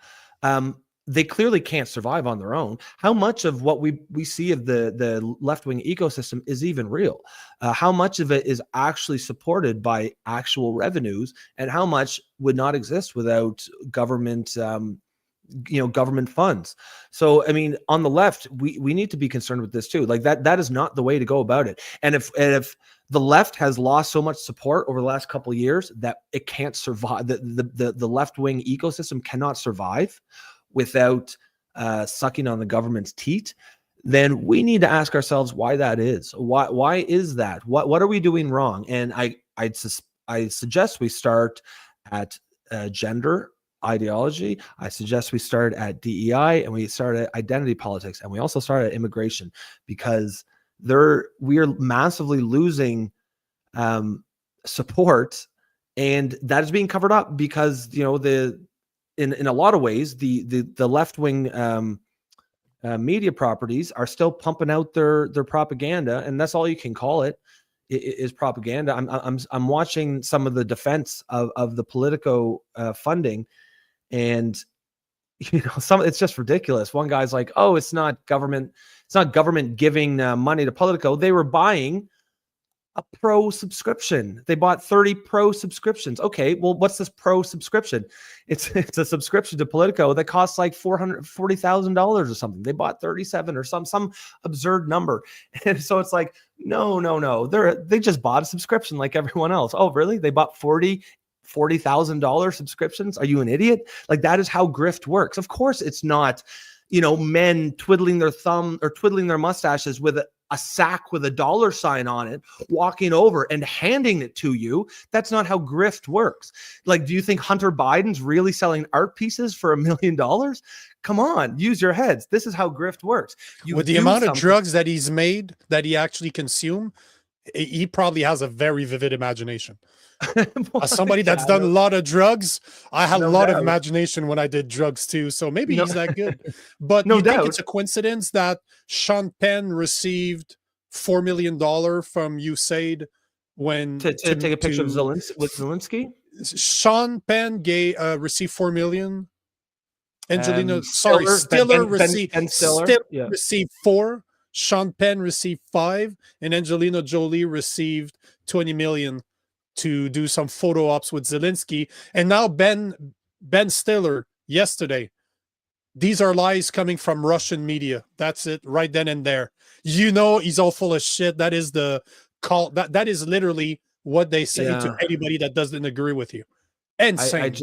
they clearly can't survive on their own. How much of what we see of the left-wing ecosystem is even real? How much of it is actually supported by actual revenues, and how much would not exist without government government funds? So, I mean, on the left, we need to be concerned with this too. Like that is not the way to go about it. And if the left has lost so much support over the last couple of years that it can't survive, the left-wing ecosystem cannot survive without sucking on the government's teat, then we need to ask ourselves why that is. Why is that? What are we doing wrong? And I suggest we start at gender ideology. I suggest we start at DEI, and we start at identity politics, and we also start at immigration, because we are massively losing support, and that is being covered up because in a lot of ways the left-wing media properties are still pumping out their propaganda, and that's all you can call it, is propaganda. I'm watching some of the defense of the Politico funding, and it's just ridiculous. One guy's like, oh, it's not government giving money to Politico. They were buying a pro subscription. They bought 30 pro subscriptions. Okay, well, what's this pro subscription? It's a subscription to Politico that costs like $440,000 or something. They bought 37 or some absurd number. And so it's like, no. They just bought a subscription like everyone else. Oh, really? They bought $40,000 subscriptions? Are you an idiot? Like, that is how grift works. Of course, it's not, men twiddling their thumb or twiddling their mustaches with a sack with a dollar sign on it, walking over and handing it to you. That's not how grift works. Like, do you think Hunter Biden's really selling art pieces for $1 million? Come on, use your heads. This is how grift works. With the amount of drugs that he's made, that he actually consumed, he probably has a very vivid imagination. As somebody that's done a lot of drugs, I had a lot of imagination when I did drugs too. So maybe he's that good. But you think it's a coincidence that Sean Penn received $4 million from USAID when to take a picture of Zelensky? Sean Penn received $4 million. Angelina, Stiller received received 4. Sean Penn received 5, and Angelina Jolie received 20 million to do some photo ops with Zelensky. And now Ben Stiller yesterday. These are lies coming from Russian media. That's it, right then and there. You know, he's all full of shit. That is the call. That is literally what they say to anybody that doesn't agree with you. Insane.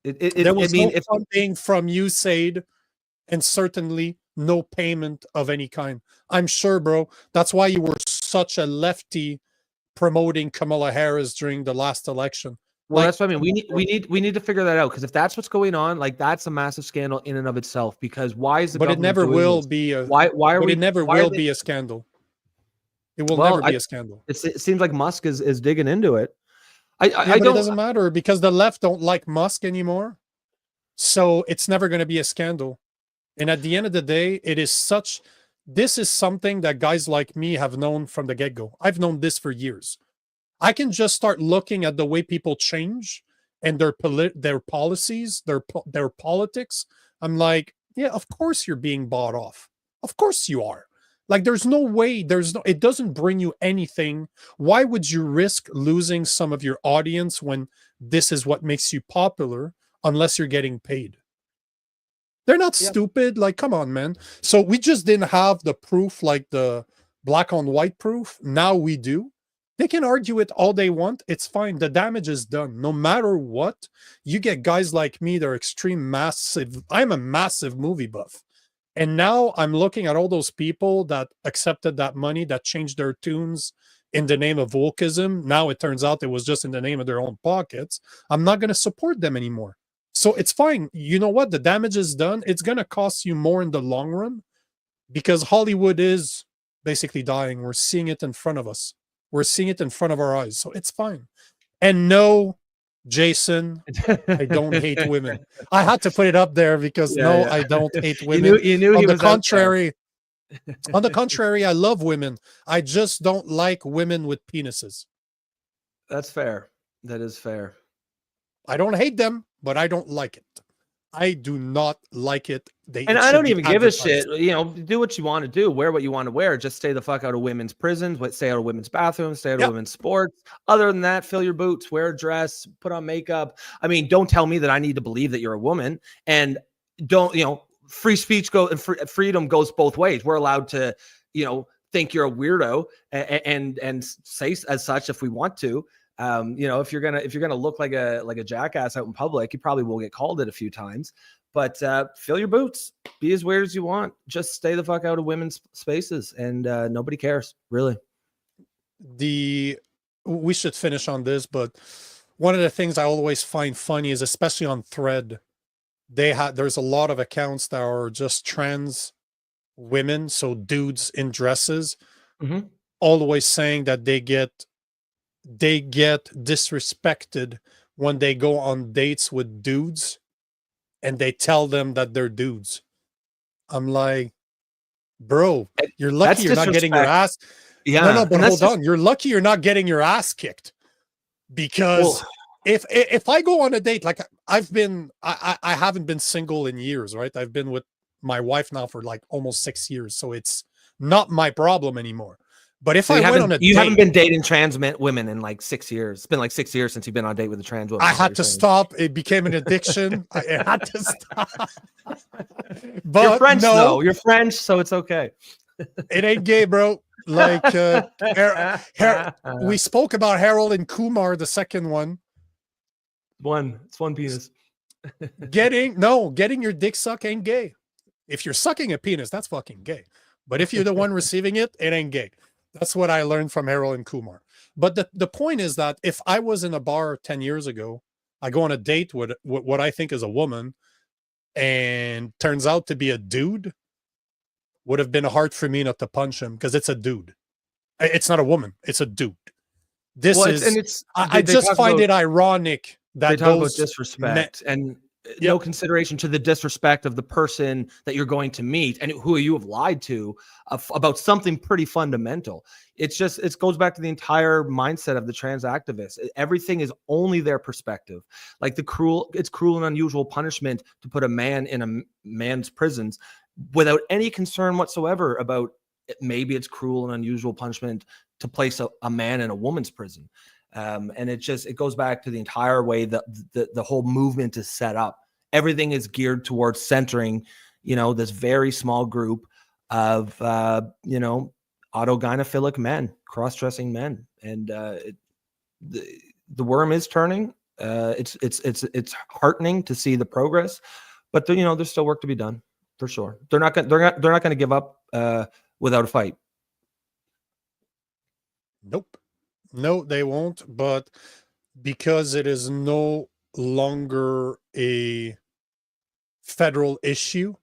There was no funding from USAID, and certainly no payment of any kind. I'm sure, bro. That's why you were such a lefty promoting Kamala Harris during the last election. Well, that's what I mean. We need to figure that out, because if that's what's going on, like, that's a massive scandal in and of itself. Because why is the but it never will this? Be a why are but we, it never will be a scandal. It will never be a scandal. It seems like Musk is digging into it. But it doesn't matter, because the left don't like Musk anymore, so it's never going to be a scandal. And at the end of the day, this is something that guys like me have known from the get-go. I've known this for years. I can just start looking at the way people change and their policies, their politics. I'm like, yeah, of course you're being bought off. Of course you are. Like, there's no way, it doesn't bring you anything. Why would you risk losing some of your audience when this is what makes you popular, unless you're getting paid? They're not stupid. Like, come on, man. So we just didn't have the proof, like the black on white proof. Now we do. They can argue it all they want. It's fine. The damage is done. No matter what, you get guys like me that are extreme massive. I'm a massive movie buff. And now I'm looking at all those people that accepted that money, that changed their tunes in the name of wokeism. Now it turns out it was just in the name of their own pockets. I'm not going to support them anymore. So it's fine. You know what? The damage is done. It's going to cost you more in the long run, because Hollywood is basically dying. We're seeing it in front of us. We're seeing it in front of our eyes. So it's fine. And no, Jason, I don't hate women. I had to put it up there because I don't hate women. You knew on the contrary, I love women. I just don't like women with penises. That's fair. That is fair. I don't hate them, but I don't like it. I do not like it. I don't even give a shit. You know, do what you want to do, wear what you want to wear. Just stay the fuck out of women's prisons, stay out of women's bathrooms, stay out of women's sports. Other than that, fill your boots, wear a dress, put on makeup. I mean, don't tell me that I need to believe that you're a woman. And free speech and freedom goes both ways. We're allowed to, think you're a weirdo and say as such if we want to. If you're gonna look like a jackass out in public, you probably will get called it a few times. But fill your boots, be as weird as you want. Just stay the fuck out of women's spaces, and nobody cares, really. We should finish on this, but one of the things I always find funny is, especially on Thread, there's a lot of accounts that are just trans women, so dudes in dresses, always saying that they get disrespected when they go on dates with dudes and they tell them that they're dudes. I'm like, bro, you're lucky you're not getting your ass. Yeah. No, but hold on. You're lucky you're not getting your ass kicked. Because if I go on a date, like I haven't been single in years, right? I've been with my wife now for like almost 6 years. So it's not my problem anymore. But if I went on a date, you haven't been dating trans women in like 6 years. It's been like 6 years since you've been on a date with a trans woman. I had to stop. It became an addiction. I had to stop. But you're French, though. You're French, so it's okay. It ain't gay, bro. Like we spoke about Harold and Kumar, the second one. It's one penis. Getting your dick sucked ain't gay. If you're sucking a penis, that's fucking gay. But if you're the one receiving it, it ain't gay. That's what I learned from Harold and Kumar. But the point is that if I was in a bar 10 years ago, I go on a date with what I think is a woman, and turns out to be a dude, would have been hard for me not to punch him because it's a dude. It's not a woman. It's a dude. This Well, is. I just find it ironic that they talk about those disrespect and no consideration to the disrespect of the person that you're going to meet and who you have lied to about something pretty fundamental. It's just, it goes back to the entire mindset of the trans activists. Everything is only their perspective. Like it's cruel and unusual punishment to put a man in a man's prisons without any concern whatsoever about maybe it's cruel and unusual punishment to place a man in a woman's prison. And it goes back to the entire way that the whole movement is set up. Everything is geared towards centering, this very small group of, autogynephilic men, cross-dressing men. And the worm is turning. It's heartening to see the progress, but there's still work to be done for sure. They're not going to give up without a fight. Nope. No, they won't. But because it is no longer a federal issue,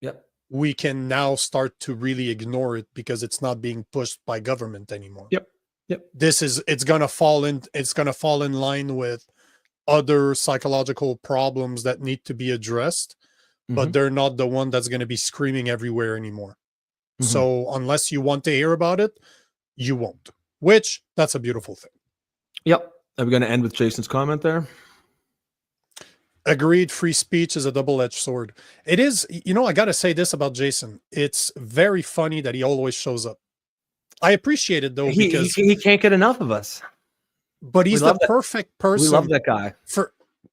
yep, we can now start to really ignore it because it's not being pushed by government anymore. Yep. It's gonna fall in line with other psychological problems that need to be addressed, but they're not the one that's going to be screaming everywhere anymore. So unless you want to hear about it, you won't. Which, that's a beautiful thing. Yep. Are we going to end with Jason's comment there? Agreed. Free speech is a double-edged sword. It is. I got to say this about Jason. It's very funny that he always shows up. I appreciate it, though, because he can't get enough of us. But he's the perfect person. We love that guy.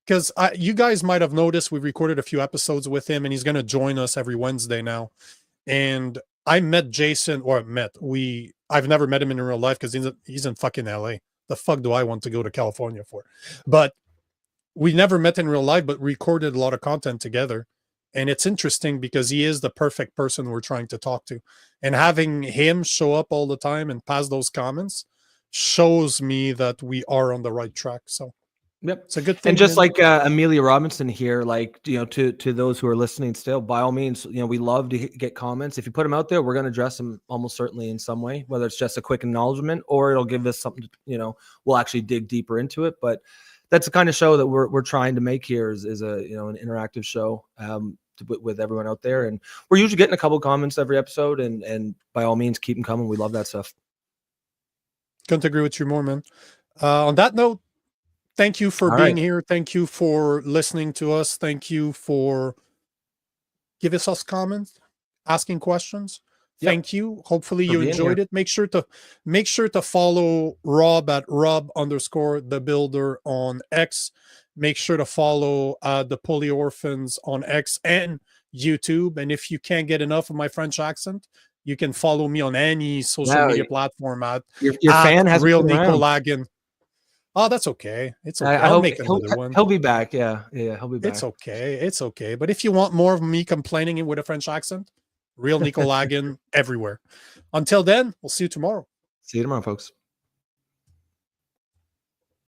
Because you guys might have noticed we recorded a few episodes with him, and he's going to join us every Wednesday now. And I met Jason, I've never met him in real life because he's in fucking LA. The fuck do I want to go to California for? But we never met in real life, but recorded a lot of content together. And it's interesting because he is the perfect person we're trying to talk to. And having him show up all the time and pass those comments shows me that we are on the right track. So yep, it's a good thing. And just like Amelia Robinson here, to those who are listening still, by all means, we love to get comments. If you put them out there, we're going to address them almost certainly in some way, whether it's just a quick acknowledgement or it'll give us something, we'll actually dig deeper into it. But that's the kind of show that we're trying to make here is a, an interactive show with everyone out there. And we're usually getting a couple of comments every episode, and by all means, keep them coming. We love that stuff. Couldn't agree with you more, man. On that note, thank you for being here. Thank you for listening to us. Thank you for giving us comments, asking questions. Thank you. Hopefully you enjoyed it. Make sure to follow Rob at Rob_the Builder on X. Make sure to follow the Poly Orphans on X and YouTube. And if you can't get enough of my French accent, you can follow me on any social media platform at your fan has Real Nico Lagan. Oh, that's okay. It's okay. I'll make another one. He'll be back. Yeah, he'll be back. It's okay. But if you want more of me complaining with a French accent, Real Nico Lagan everywhere. Until then, we'll see you tomorrow. See you tomorrow, folks.